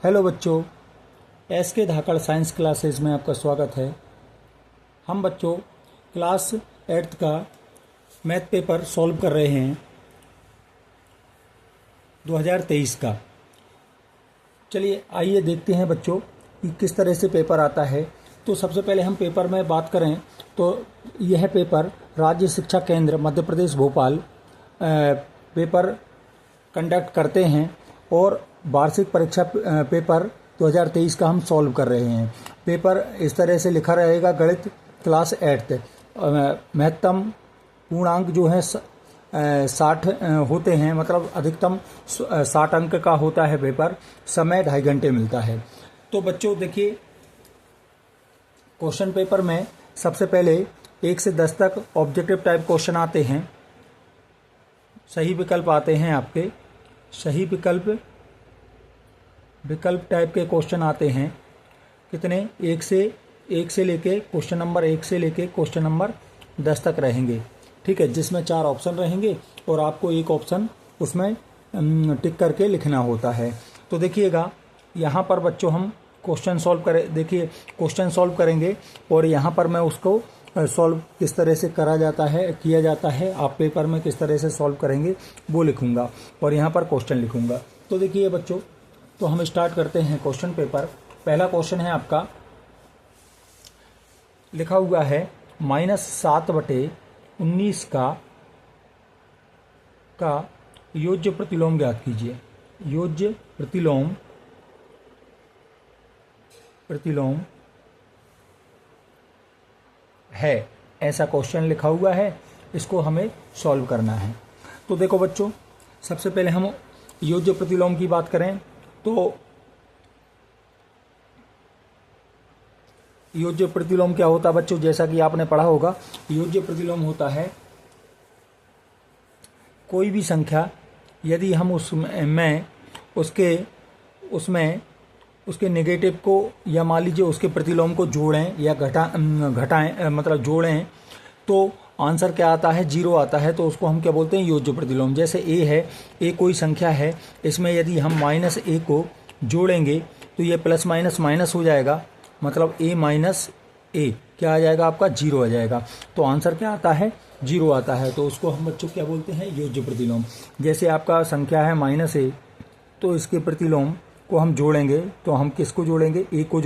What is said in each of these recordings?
Hello बच्चों, S के धाकड़ science classes में आपका स्वागत है। हम बच्चों क्लास 8th का मैथ पेपर सॉल्व कर रहे हैं 2023 का। चलिए आइए देखते हैं बच्चों कि किस तरह से पेपर आता है। तो सबसे पहले हम पेपर में बात करें तो यह पेपर राज्य शिक्षा केंद्र मध्य प्रदेश भोपाल पेपर कंडक्ट करते हैं और वार्षिक परीक्षा पेपर 2023 का हम सॉल्व कर रहे हैं। पेपर इस तरह से लिखा रहेगा, गणित क्लास 8th महत्तम पूर्णांक जो है 60 होते हैं, मतलब अधिकतम 60 अंक का होता है पेपर। समय 2.5 घंटे मिलता है। तो बच्चों देखिए, क्वेश्चन पेपर में सबसे पहले 1 से 10 तक ऑब्जेक्टिव टाइप क्वेश्चन आते हैं। सही विकल्प आते हैं आपके, सही विकल्प टाइप के क्वेश्चन आते हैं। कितने? 1 से लेके क्वेश्चन नंबर 1 से लेके क्वेश्चन नंबर 10 तक रहेंगे, ठीक है, जिसमें 4 ऑप्शन रहेंगे और आपको एक ऑप्शन उसमें टिक करके लिखना होता है। तो देखिएगा, यहाँ पर बच्चों हम क्वेश्चन सॉल्व करें। देखिए, क्वेश्चन सॉल्व करेंगे और यहाँ पर मैं उसको सॉल्व किस तरह से किया जाता है, आप पेपर में किस तरह से सॉल्व करेंगे वो लिखूंगा और यहाँ पर क्वेश्चन लिखूंगा। तो देखिए बच्चों, तो हम स्टार्ट करते हैं क्वेश्चन पेपर। पहला क्वेश्चन है आपका, लिखा हुआ है -7/19 का योज्य प्रतिलोम ज्ञात कीजिए। योज्य प्रतिलोम है, ऐसा क्वेश्चन लिखा हुआ है, इसको हमें सॉल्व करना है। तो देखो बच्चों, सबसे पहले हम योज्य प्रतिलोम की बात करें तो योज्य प्रतिलोम क्या होता है बच्चों, जैसा कि आपने पढ़ा होगा, योज्य प्रतिलोम होता है कोई भी संख्या यदि हम उसके नेगेटिव को या मान लीजिए उसके प्रतिलोम को जोड़ें या घटाएं, मतलब जोड़ें, तो आंसर क्या आता है? 0 आता है। तो उसको हम क्या बोलते हैं? योज्य प्रतिलोम। जैसे a है, a कोई संख्या है, इसमें यदि हम -a को जोड़ेंगे तो ये प्लस माइनस माइनस हो जाएगा, मतलब a माइनस a क्या आ जाएगा आपका? 0 आ जाएगा। तो आंसर क्या आता है? 0 आता है। तो उसको हम बच्चों क्या बोलते हैं? योज्य प्रतिलोम। जैसे आपका संख्या है -a, तो इसके प्रतिलोम को हम जोड़ेंगे तो हम किसको जोड़ेंगे? a को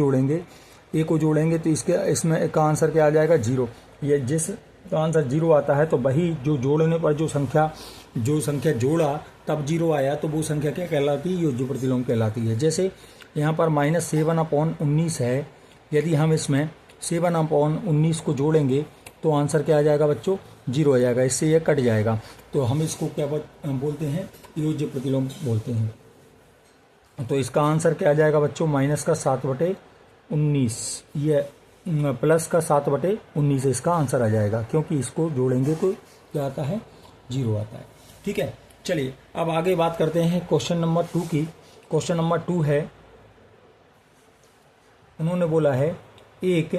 जोड़ेंगे तो इसमें का आंसर क्या आ जाएगा? 0। ये जिस तो आंसर 0 आता है, तो वही जो जोड़ने पर जो संख्या जोड़ा तब 0 आया, तो वो संख्या क्या कहलाती है? योज्य प्रतिलोम कहलाती है। जैसे यहाँ पर -7/19 है, यदि हम इसमें 7/19 को जोड़ेंगे तो आंसर क्या आ जाएगा बच्चों? 0 आ जाएगा। इससे यह कट जाएगा। तो हम इसको क्या बोलते हैं? योज्य प्रतिलोम बोलते हैं। तो इसका आंसर क्या आ जाएगा बच्चों? -7/19, ये प्लस का 7/19 इसका आंसर आ जाएगा, क्योंकि इसको जोड़ेंगे तो क्या आता है? 0 आता है। ठीक है, चलिए अब आगे बात करते हैं क्वेश्चन नंबर 2 की। क्वेश्चन नंबर 2 है, उन्होंने बोला है एक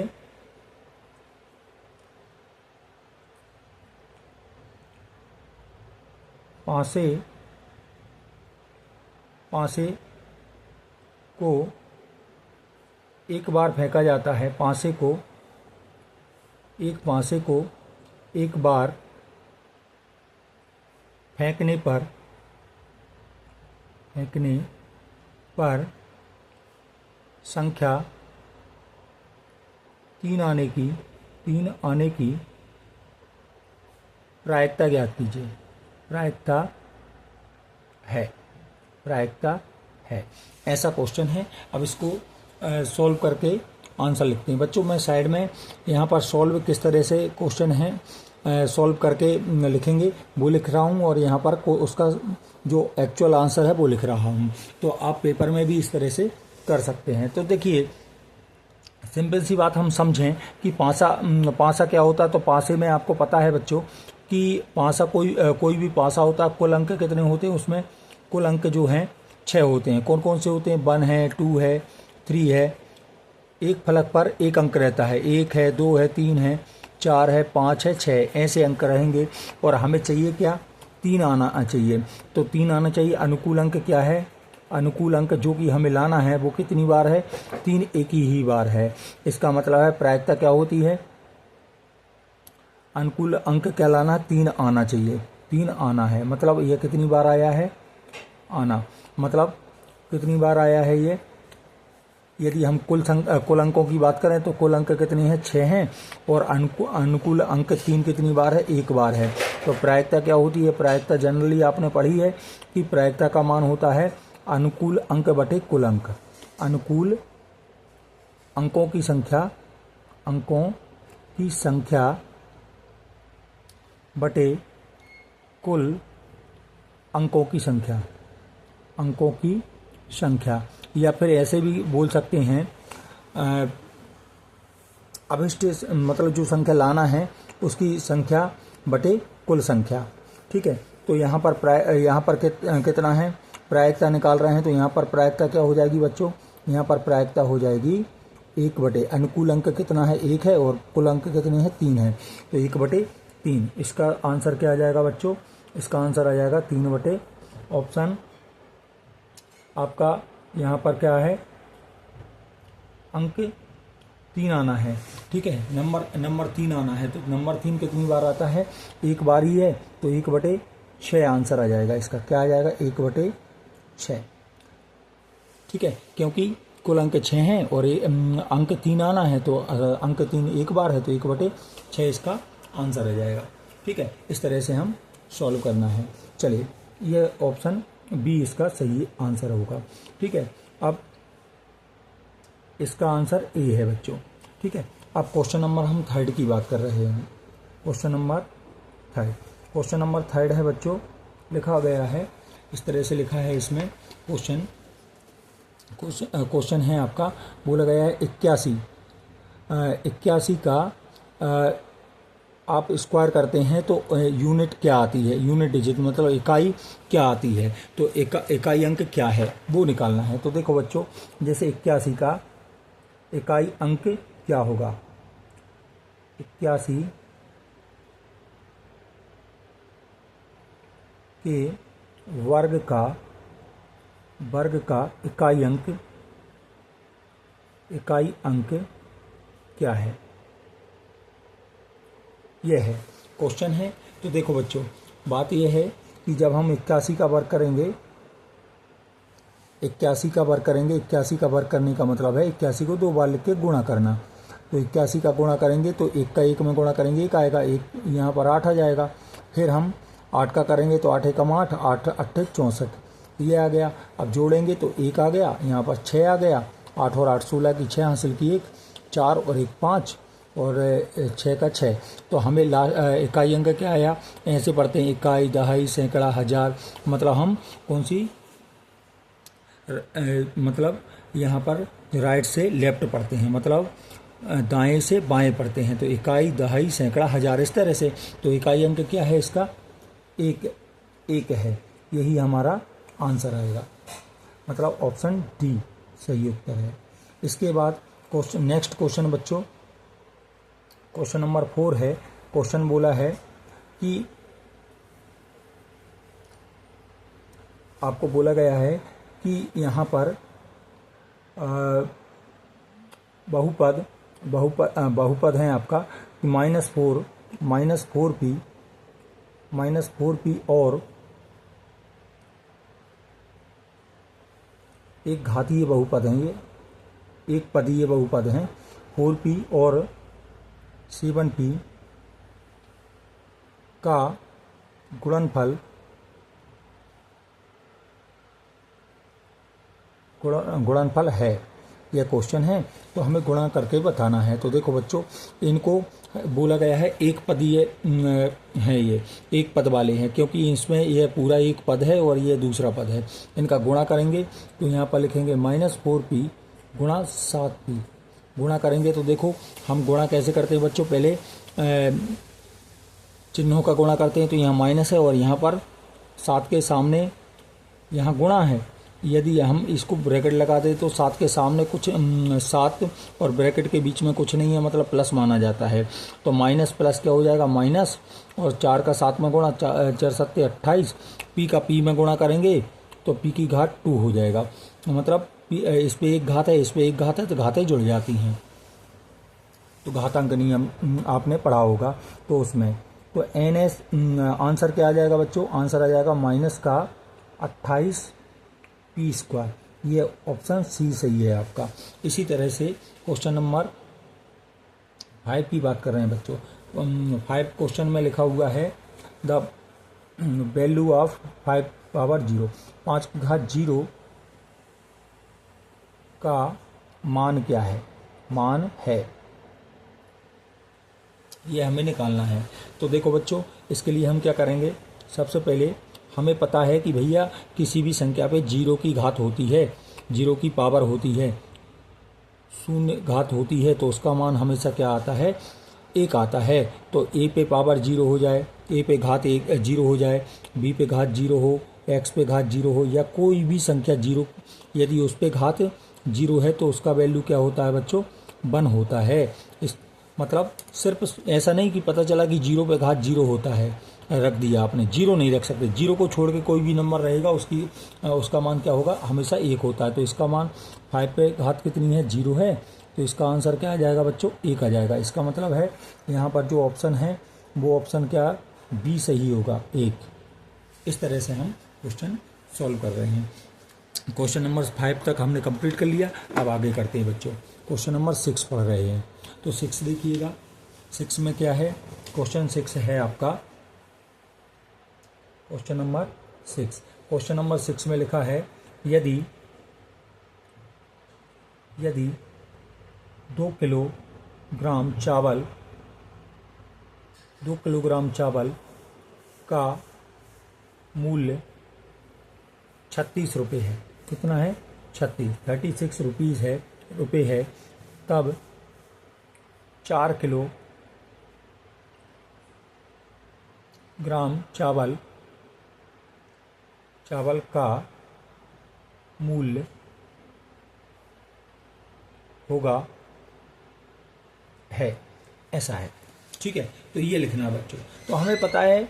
पासे को एक बार फेंका जाता है। पासे को एक बार फेंकने पर संख्या 3 आने की प्रायिकता ज्ञात कीजिए। प्रायिकता है, ऐसा क्वेश्चन है। अब इसको सॉल्व करके आंसर लिखते हैं। बच्चों मैं साइड में यहाँ पर सॉल्व किस तरह से क्वेश्चन है सॉल्व करके लिखेंगे वो लिख रहा हूँ, और यहाँ पर उसका जो एक्चुअल आंसर है वो लिख रहा हूँ। तो आप पेपर में भी इस तरह से कर सकते हैं। तो देखिए, सिंपल सी बात हम समझें कि पासा क्या होता है। तो पासे में आपको पता है बच्चों कि पासा कोई भी पासा होता है, कुल अंक कितने होते हैं? उसमें कुल अंक जो हैं 6 होते हैं। कौन कौन से होते हैं? 1 है, 2 है, 3 है। एक फलक पर एक अंक रहता है, 1 है, 2 है, 3 है, 4 है, 5 है, 6, ऐसे अंक रहेंगे। और हमें चाहिए क्या? 3 आना चाहिए। तो 3 आना चाहिए। अनुकूल अंक क्या है? अनुकूल अंक जो कि हमें लाना है वो कितनी बार है, 3 एक ही बार है। इसका मतलब है प्रायिकता क्या होती है, अनुकूल अंक क्या लाना है, 3 आना चाहिए, 3 आना है। मतलब ये कितनी बार आया है, आना, मतलब कितनी बार आया है ये। यदि हम कुल अंकों की बात करें तो कुल अंक कितने हैं, 6 हैं, और अनुकूल अंक 3 कितनी बार है, 1 बार है। तो प्रायिकता क्या होती है, प्रायिकता जनरली आपने पढ़ी है कि प्रायिकता का मान होता है अनुकूल अंक बटे कुल अंक। अनुकूल अंकों की संख्या बटे कुल अंकों की संख्या, या फिर ऐसे भी बोल सकते हैं अभिष्ट, मतलब जो संख्या लाना है उसकी संख्या बटे कुल संख्या। ठीक है, तो यहाँ पर कितना है, प्रायिकता निकाल रहे हैं, तो यहाँ पर प्रायिकता क्या हो जाएगी बच्चों, यहाँ पर प्रायिकता हो जाएगी 1 बटे, अनुकूल अंक कितना है, 1 है, और कुल अंक कितने हैं, 3 है, तो 1 बटे 3। इसका आंसर क्या आ जाएगा बच्चों, इसका आंसर आ जाएगा 3 बटे, ऑप्शन आपका यहाँ पर क्या है, अंक 3 आना है। ठीक है, नंबर 3 आना है, तो नंबर 3 कितनी बार आता है, 1 बार ही है, तो 1 बटे 6 आंसर आ जाएगा इसका। क्या आ जाएगा, 1 बटे 6। ठीक है, क्योंकि कुल अंक 6 हैं और अंक 3 आना है, तो अंक 3 1 बार है, तो 1 बटे 6 इसका आंसर आ जाएगा। ठीक है, इस तरह से हम सॉल्व करना है। चलिए, ये ऑप्शन बी इसका सही आंसर होगा। ठीक है, अब इसका आंसर ए है बच्चों। ठीक है, अब क्वेश्चन नंबर हम 3 की बात कर रहे हैं। क्वेश्चन नंबर 3 है बच्चों, लिखा गया है इस तरह से, लिखा है इसमें क्वेश्चन है आपका, बोला गया है 81 का आप स्क्वायर करते हैं तो यूनिट क्या आती है, यूनिट डिजिट मतलब इकाई क्या आती है, तो इकाई अंक क्या है वो निकालना है। तो देखो बच्चों, जैसे 81 का इकाई अंक क्या होगा, 81 के वर्ग का इकाई अंक क्या है, यह है क्वेश्चन है। तो देखो बच्चों, बात यह है कि जब हम 81 का वर्ग करेंगे, 81 का वर्ग करने का मतलब है 81 को 2 बार लिख के गुणा करना। तो 81 का गुणा करेंगे तो 1 का 1 में गुणा करेंगे 1 आएगा, 1 यहाँ पर 8 आ जाएगा। फिर हम 8 का करेंगे तो 8 एकम 8, 8 8 64, ये आ गया। अब जोड़ेंगे तो 1 आ गया, यहाँ पर 6 आ गया, 8 और 8 16 की 6 हासिल की 1, 4 और 1 5 और 6 का 6। तो हमें इकाई अंक क्या आया, ऐसे पढ़ते हैं इकाई, दहाई, सैकड़ा, हजार, मतलब हम कौन सी मतलब यहाँ पर राइट से लेफ्ट पढ़ते हैं, मतलब दाएं से बाएं पढ़ते हैं। तो इकाई, दहाई, सैकड़ा, हजार, इस तरह से। तो इकाई अंक क्या है इसका, 1 है, यही हमारा आंसर आएगा, मतलब ऑप्शन डी सही उत्तर है। इसके बाद नेक्स्ट क्वेश्चन बच्चों, क्वेश्चन नंबर 4 है। क्वेश्चन बोला है कि आपको बोला गया है कि यहाँ पर बहुपद है आपका -4p और एक घातीय बहुपद है, ये एक पदीय बहुपद हैं, 4p और 7p का गुणनफल है, यह क्वेश्चन है। तो हमें गुणा करके बताना है। तो देखो बच्चों, इनको बोला गया है एक पदीय है, ये एक पद वाले हैं, क्योंकि इसमें यह पूरा एक पद है और ये दूसरा पद है। इनका गुणा करेंगे तो यहाँ पर लिखेंगे -4p गुणा 7p। गुणा करेंगे तो देखो हम गुणा कैसे करते हैं बच्चों, पहले चिन्हों का गुणा करते हैं। तो यहाँ माइनस है और यहाँ पर 7 के सामने यहाँ गुणा है। यदि हम इसको ब्रैकेट लगा दें तो 7 के सामने कुछ 7 और ब्रैकेट के बीच में कुछ नहीं है, मतलब प्लस माना जाता है। तो माइनस प्लस क्या हो जाएगा, माइनस, और 4 का 7 में गुणा, 4 7 28, पी का पी में गुणा करेंगे तो p की घात 2 हो जाएगा। मतलब इस पे एक घात है, इस पे एक घात है, तो घातें जुड़ जाती हैं। तो घातांक नियम आपने पढ़ा होगा तो उसमें तो NS आंसर क्या आ जाएगा बच्चों? आंसर आ जाएगा माइनस का 28p²। ये ऑप्शन सी सही है आपका। इसी तरह से क्वेश्चन नंबर 5 की बात कर रहे हैं बच्चों। 5 क्वेश्चन में लिखा हुआ है द वैल्यू ऑफ 5 पावर 0, 5 की घात 0 का मान क्या है? मान है, ये हमें निकालना है। तो देखो बच्चों, इसके लिए हम क्या करेंगे? सबसे पहले हमें पता है कि भैया किसी भी संख्या पे 0 की घात होती है, 0 की पावर होती है, शून्य घात होती है, तो उसका मान हमेशा क्या आता है? 1 आता है। तो a पे पावर 0 हो जाए, a पे घात 0 हो जाए, b पे घात 0 हो, x पे घात 0 हो, या कोई भी संख्या 0 यदि उस पे घात 0 है तो उसका वैल्यू क्या होता है बच्चों? 1 होता है। इस मतलब सिर्फ ऐसा नहीं कि पता चला कि 0 पे घात 0 होता है, रख दिया आपने, 0 नहीं रख सकते। 0 को छोड़ के कोई भी नंबर रहेगा उसका मान क्या होगा? हमेशा 1 होता है। तो इसका मान 5 पे घात कितनी है? 0 है। तो इसका आंसर क्या आ जाएगा बच्चों? 1 आ जाएगा। इसका मतलब है यहाँ पर जो ऑप्शन है वो ऑप्शन क्या? बी सही होगा, 1। इस तरह से हम क्वेश्चन सॉल्व कर रहे हैं। क्वेश्चन नंबर 5 तक हमने कंप्लीट कर लिया। अब आगे करते हैं बच्चों। क्वेश्चन नंबर 6 पढ़ रहे हैं। तो 6 देखिएगा। 6 में क्या है? क्वेश्चन 6 है आपका क्वेश्चन नंबर 6। क्वेश्चन नंबर 6 में लिखा है यदि 2 किलोग्राम चावल का मूल्य 36 रुपये है। कितना है? 36 रुपये है, तब 4 किलोग्राम चावल का मूल्य होगा है, ऐसा है। ठीक है, तो ये लिखना है बच्चों। तो हमें पता है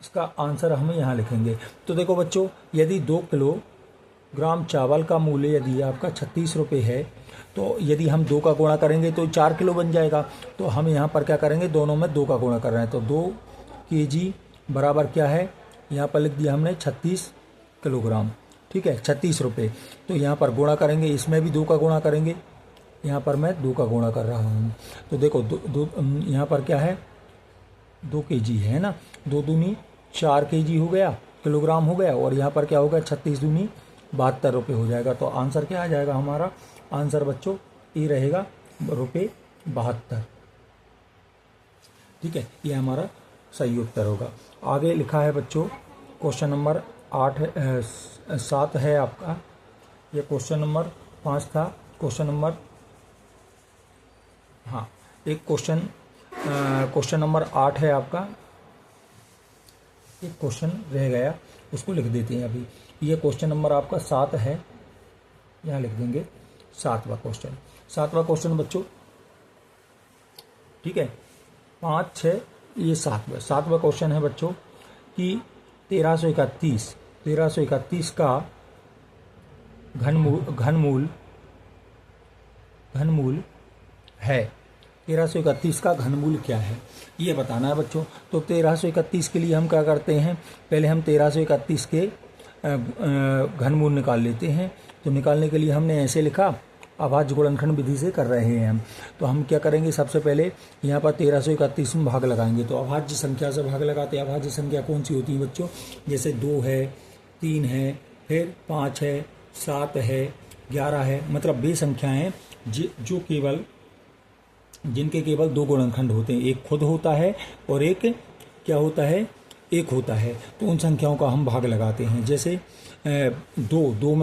इसका आंसर हम यहाँ लिखेंगे। तो देखो बच्चों, यदि 2 किलोग्राम चावल का मूल्य यदि आपका 36 रुपये है, तो यदि हम 2 का गुणा करेंगे तो 4 किलो बन जाएगा। तो हम यहाँ पर क्या करेंगे? दोनों में 2 का गुणा कर रहे हैं, तो 2 kg बराबर क्या है? यहाँ पर लिख दिया हमने 36 किलोग्राम। ठीक है, 36 रुपये। तो यहाँ पर गुणा करेंगे, इसमें भी 2 का गुणा करेंगे। यहाँ पर मैं 2 का गुणा कर रहा हूँ। तो देखो यहाँ पर क्या है? 2 kg है ना, 2 दूनी 4 kg हो गया, किलोग्राम हो गया, और यहाँ पर क्या होगा? 36 दूनी 72 रुपये हो जाएगा। तो आंसर क्या आ जाएगा हमारा? आंसर बच्चों ये रहेगा ₹72। ठीक है, ये हमारा सही उत्तर होगा। आगे लिखा है बच्चों क्वेश्चन नंबर 7 है आपका। ये क्वेश्चन नंबर 5 था। क्वेश्चन नंबर एक क्वेश्चन नंबर 8 है आपका। एक क्वेश्चन रह गया, उसको लिख देते हैं अभी। ये क्वेश्चन नंबर आपका 7 है, यहाँ लिख देंगे 7वां क्वेश्चन। 7वां क्वेश्चन बच्चों, ठीक है, 5, 6, ये 7वां क्वेश्चन है बच्चों कि 1331 का घनमूल है। 1331 का घनमूल क्या है, ये बताना है बच्चों। तो 1331 के लिए हम क्या करते हैं? पहले हम 1331 के घनमूल निकाल लेते हैं। तो निकालने के लिए हमने ऐसे लिखा, अभाज्य गुणनखंड विधि से कर रहे हैं हम। तो हम क्या करेंगे? सबसे पहले यहाँ पर 1331 में भाग लगाएंगे। तो अभाज्य संख्या से भाग लगाते हैं। अभाज्य संख्या कौन सी होती है बच्चों? जैसे 2 है, 3 है, फिर 5 है, 7 है, 11 है। मतलब वे संख्याएं जो जिनके केवल 2 गुणनखंड होते हैं, एक खुद होता है और एक क्या होता है? एक होता है। तो उन संख्याओं का हम भाग लगाते हैं। जैसे 2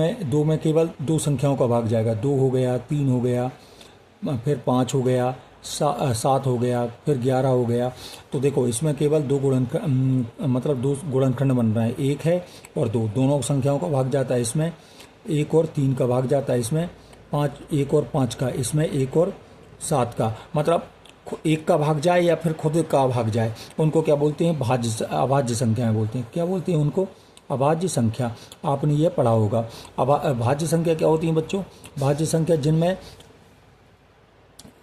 में केवल 2 संख्याओं का भाग जाएगा। 2 हो गया, 3 हो गया, फिर 5 हो गया, 7 हो गया, फिर 11 हो गया। तो देखो इसमें केवल 2 गुणनखंड बन रहे हैं, 1 है और 2, दोनों संख्याओं का भाग जाता है। इसमें 1 और 3 का भाग जाता है, इसमें 1 और 5 का, इसमें 1 और 7 का। मतलब 1 का भाग जाए या फिर खुद का भाग जाए, उनको क्या बोलते हैं? अभाज्य संख्याएं बोलते हैं। क्या बोलते हैं उनको? अभाज्य संख्या, आपने ये पढ़ा होगा। भाज्य संख्या क्या होती है बच्चों? भाज्य संख्या जिनमें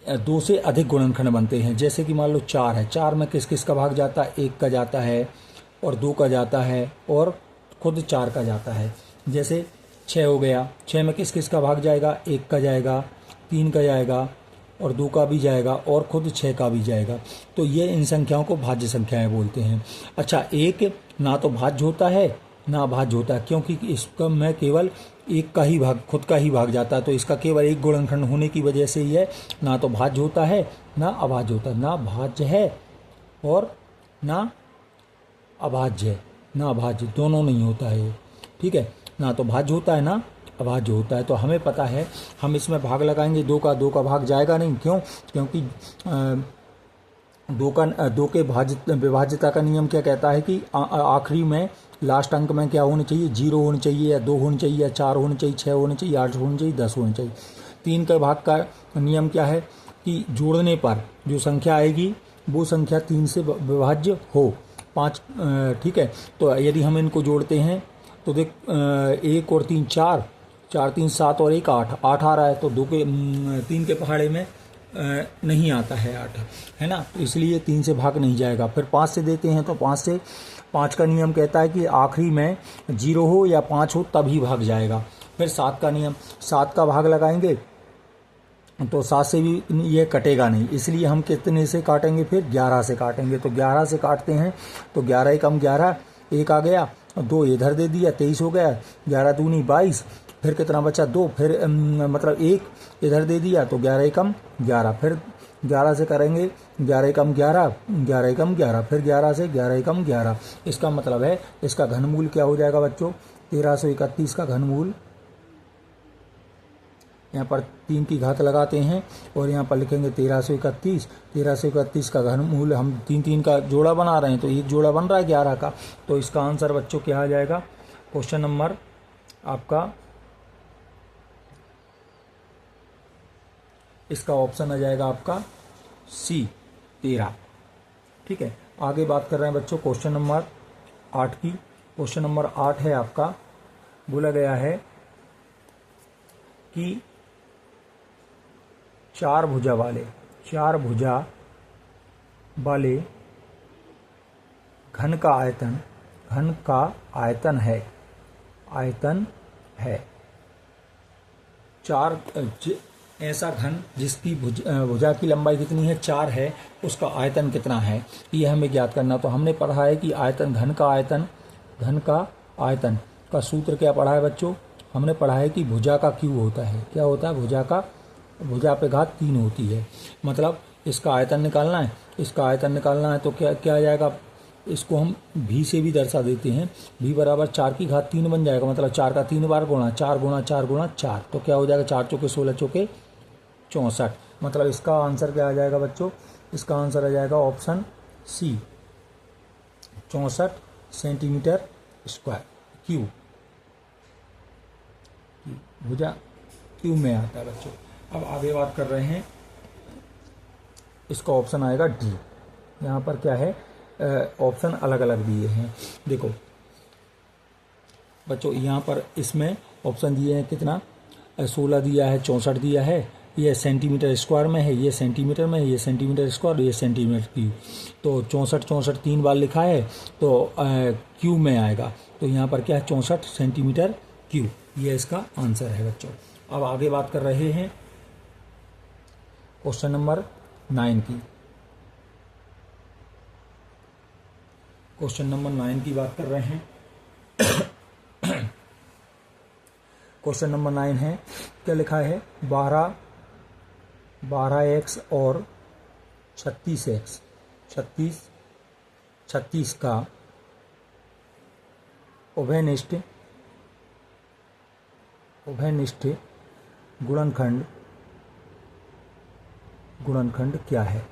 दो से अधिक गुणनखंड बनते हैं। जैसे कि मान लो 4 है, 4 में किस किस का भाग जाता है? 1 का जाता है और 2 का जाता है और खुद 4 का जाता है। जैसे 6 हो गया, 6 में किस किस का भाग जाएगा? 1 का जाएगा, 3 का जाएगा और 2 का भी जाएगा और खुद 6 का भी जाएगा। तो ये इन संख्याओं को भाज्य संख्याएं बोलते हैं। अच्छा, एक ना तो भाज्य होता है ना अभाज्य होता है, क्योंकि इसका में केवल एक का ही भाग, खुद का ही भाग जाता है। तो इसका केवल एक गुणनखंड होने की वजह से ये ना तो भाज्य होता है ना अभाज्य होता है। ना भाज्य है और ना अभाज्य है, ना अभाज्य, दोनों नहीं होता है ये। ठीक है, ना तो भाज्य होता है ना अभाज्य होता है। तो हमें पता है, हम इसमें भाग लगाएंगे, 2 का भाग जाएगा नहीं। क्यों? क्योंकि दो के विभाज्यता का नियम क्या कहता है कि आखिरी में लास्ट अंक में क्या होनी चाहिए? 0 होनी चाहिए या 2 होनी चाहिए या 4 होनी चाहिए, 6 होनी चाहिए, 8 होनी चाहिए, 10 होनी चाहिए। 3 के भाग का नियम क्या है कि जोड़ने पर जो संख्या आएगी वो संख्या 3 से विभाज्य हो। 5, ठीक है। तो यदि हम इनको जोड़ते हैं तो देख, 1 और 3 4, 4 3 7 और 1 8, 8 आ रहा है। तो 3 के पहाड़े में नहीं आता है 8, है ना। तो इसलिए 3 से भाग नहीं जाएगा। फिर 5 से देते हैं तो 5 का नियम कहता है कि आखिरी में 0 हो या 5 हो तभी भाग जाएगा। फिर 7 का नियम, 7 का भाग लगाएंगे तो 7 से भी ये कटेगा नहीं, इसलिए हम कितने से काटेंगे? फिर 11 से काटेंगे। तो 11 से काटते हैं तो 11 एकम 11, 1 आ गया, 2 इधर दे दिया, 23 हो गया। 11 दूनी 22, फिर कितना बचा? 2, फिर मतलब 1 इधर दे दिया तो 11 एकम 11। फिर 11 से करेंगे 11 एकम 11, 11 एकम 11, फिर 11 से 11 एकम 11। इसका मतलब है इसका घनमूल क्या हो जाएगा बच्चों? 1331 का घनमूल। यहाँ पर 3 की घात लगाते हैं और यहाँ पर लिखेंगे 1331। 1331 का घनमूल, हम 3 का जोड़ा बना रहे हैं तो एक जोड़ा बन रहा है 11 का। तो इसका आंसर बच्चों क्या आ जाएगा? क्वेश्चन नंबर आपका, इसका ऑप्शन आ जाएगा आपका सी, 13। ठीक है, आगे बात कर रहे हैं बच्चों क्वेश्चन नंबर 8 की। क्वेश्चन नंबर 8 है आपका, बोला गया है कि 4 भुजा वाले घन का आयतन है 4। ऐसा घन जिसकी भुजा की लंबाई कितनी है? 4 है, उसका आयतन कितना है ये हमें ज्ञात करना। तो हमने पढ़ा है कि घन का आयतन का सूत्र क्या पढ़ा है बच्चों? हमने पढ़ा है कि भुजा का क्यूब होता है। क्या होता है? भुजा पे घात 3 होती है। मतलब इसका आयतन निकालना है, तो क्या आ जाएगा? इसको हम भी से भी दर्शा देते हैं। भी बराबर 4 की घात 3 बन जाएगा। मतलब 4 का 3 बार गुणा, 4 गुणा 4 गुणा 4। तो क्या हो जाएगा? 4 चौके 16, चौके 64। मतलब इसका आंसर क्या आ जाएगा बच्चों? इसका आंसर आ जाएगा option C, 64 centimetre square cube. भुजा क्यूब में आता है बच्चों। अब आगे बात कर रहे हैं, इसका ऑप्शन आएगा डी। यहाँ पर क्या है? ऑप्शन अलग अलग दिए हैं। देखो बच्चों, यहाँ पर इसमें ऑप्शन दिए हैं कितना? 16 दिया है, 64 दिया है। ये सेंटीमीटर स्क्वायर में है, ये सेंटीमीटर में है, ये सेंटीमीटर स्क्वायर, ये सेंटीमीटर क्यूब। तो 64 3 बार लिखा है तो क्यूब में आएगा। तो यहाँ पर क्या है? 64 सेंटीमीटर क्यूब। ये इसका आंसर है बच्चों। अब आगे बात कर रहे हैं क्वेश्चन नंबर 9 की। क्वेश्चन नंबर 9 की बात कर रहे हैं। क्वेश्चन नंबर 9 है, क्या लिखा है? 12x और 36 का उभयनिष्ठ गुणनखंड क्या है?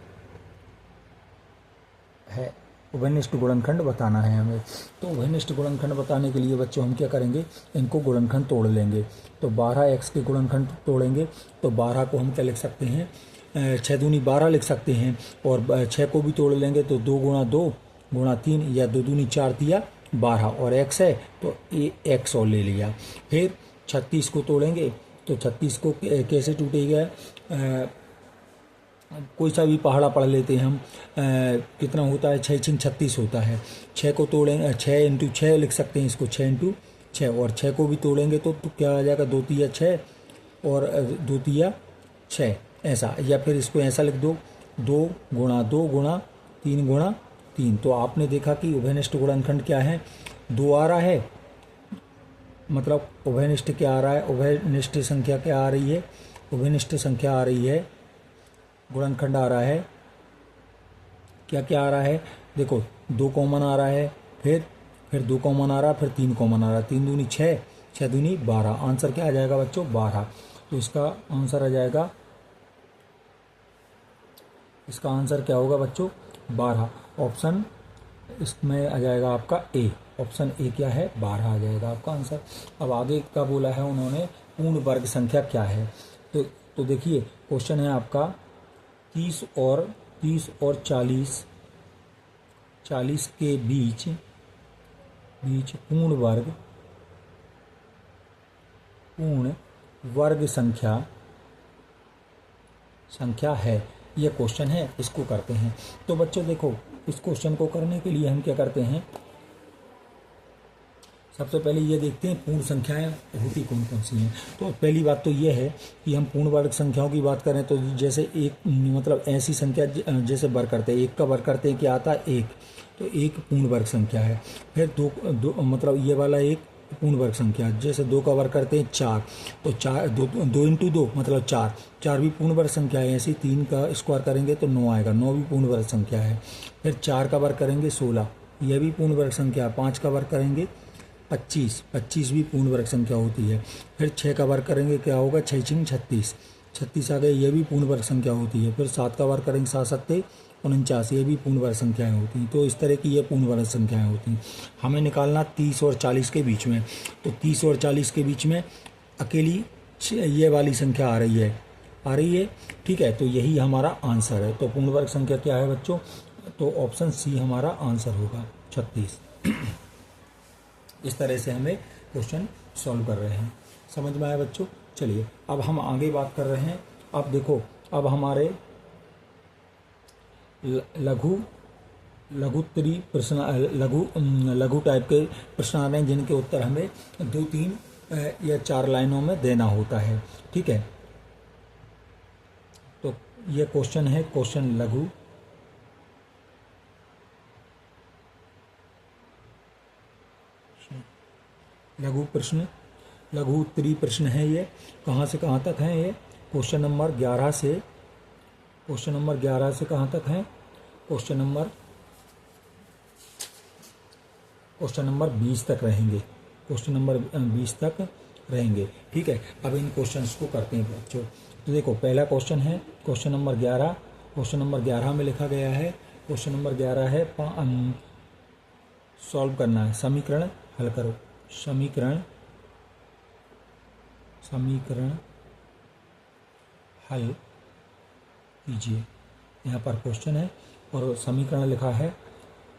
उभयनिष्ठ गुणनखंड बताना है हमें। तो उभयनिष्ठ गुणनखंड बताने के लिए बच्चों हम क्या करेंगे? इनको गुणनखंड तोड़ लेंगे। तो 12x के गुणनखंड तोड़ेंगे तो 12 को हम क्या लिख सकते हैं? 6 दूनी 12 लिख सकते हैं। और 6 को भी तोड़ लेंगे तो 2 गुणा 2 गुणा 3 या 2 दूनी 4 दिया 12 और x है तो x और ले लिया। फिर 36 को तोड़ेंगे तो 36 को कैसे टूटेगा, कोई सा भी पहाड़ा पढ़ लेते हैं हम। कितना होता है, 6 6 36 होता है। 6 को तोड़ेंगे, 6 इंटू 6 लिख सकते हैं इसको, 6 इंटू 6, और 6 को भी तोड़ेंगे तो क्या आ जाएगा, 2 तिया 6 और 2 तिया 6 ऐसा। या फिर इसको ऐसा लिख दो, 2 गुणा 2 गुणा 3 गुणा 3। तो आपने देखा कि उभयनिष्ठ गुणनखंड क्या है, 2 आ रहा है, मतलब उभयनिष्ठ क्या आ रहा है, उभयनिष्ठ संख्या क्या आ रही है, उभयनिष्ठ संख्या आ रही है, गुणनखंड आ रहा है, क्या क्या आ रहा है, देखो 2 कॉमन आ रहा है, फिर 2 कॉमन आ रहा है, फिर 3 कॉमन आ रहा है, 3 दूनी 6, 6 दूनी 12। आंसर क्या आ जाएगा बच्चों, 12। तो इसका आंसर आ जाएगा, इसका आंसर क्या होगा बच्चों, 12। ऑप्शन इसमें आ जाएगा आपका ए, ऑप्शन ए क्या है, 12 आ जाएगा आपका आंसर। अब आगे का बोला है उन्होंने, पूर्ण वर्ग संख्या क्या है। तो देखिए क्वेश्चन है आपका 30 और 40 के बीच पूर्ण वर्ग संख्या है, यह क्वेश्चन है, इसको करते हैं। तो बच्चों देखो, इस क्वेश्चन को करने के लिए हम क्या करते हैं, सबसे पहले ये देखते हैं पूर्ण संख्याएं होती कौन कौन सी हैं। तो पहली बात तो ये है कि हम पूर्ण वर्ग संख्याओं की बात करें तो जैसे एक, मतलब ऐसी संख्या जैसे वर्ग करते हैं, 1 का वर्ग करते हैं क्या आता है 1, तो 1 पूर्ण वर्ग संख्या है। फिर दो मतलब ये वाला एक पूर्ण वर्ग संख्या, जैसे 2 का वर्ग करते हैं 4, तो 2 इंटू 2 मतलब 4 भी पूर्ण वर्ग संख्या है। ऐसे 3 का स्क्वायर करेंगे तो 9 आएगा, 9 भी पूर्ण वर्ग संख्या है। फिर 4 का वर्ग करेंगे 16, यह भी पूर्ण वर्ग संख्या है। 5 का वर्ग करेंगे 25 भी पूर्ण वर्ग संख्या होती है। फिर 6 का वर्ग करेंगे क्या होगा, 6 6 36 आ गए, यह भी पूर्ण वर्ग संख्या होती है। फिर 7 का वर्ग करेंगे 7 7 49, ये भी पूर्ण वर्ग संख्याएं होती हैं। तो इस तरह की ये पूर्ण वर्ग संख्याएं होती हैं। हमें निकालना 30 और 40 के बीच में, तो 30 और 40 के बीच में अकेली ये वाली संख्या आ रही है, ठीक है, तो यही हमारा आंसर है। तो पूर्ण वर्ग संख्या क्या है बच्चों, तो ऑप्शन सी हमारा आंसर होगा, 36। इस तरह से हमें क्वेश्चन सॉल्व कर रहे हैं। समझ में आया बच्चों। चलिए अब हम आगे बात कर रहे हैं। अब देखो, अब हमारे लघुत्तरी प्रश्न, लघु टाइप के प्रश्न आ रहे हैं, जिनके उत्तर हमें 2 3 या 4 लाइनों में देना होता है, ठीक है। तो ये क्वेश्चन है, क्वेश्चन लघु प्रश्न, लघु उत्तरी प्रश्न है। ये कहाँ से कहाँ तक है, ये क्वेश्चन नंबर 11 से कहाँ तक है, क्वेश्चन नंबर 20 तक रहेंगे, क्वेश्चन नंबर 20 तक रहेंगे, ठीक है। अब इन क्वेश्चंस को करते हैं बच्चों। तो देखो पहला क्वेश्चन है क्वेश्चन नंबर 11। क्वेश्चन नंबर 11 में लिखा गया है, क्वेश्चन नंबर 11 है, सॉल्व करना है, समीकरण हल करो, समीकरण हल कीजिए। यहाँ पर क्वेश्चन है और समीकरण लिखा है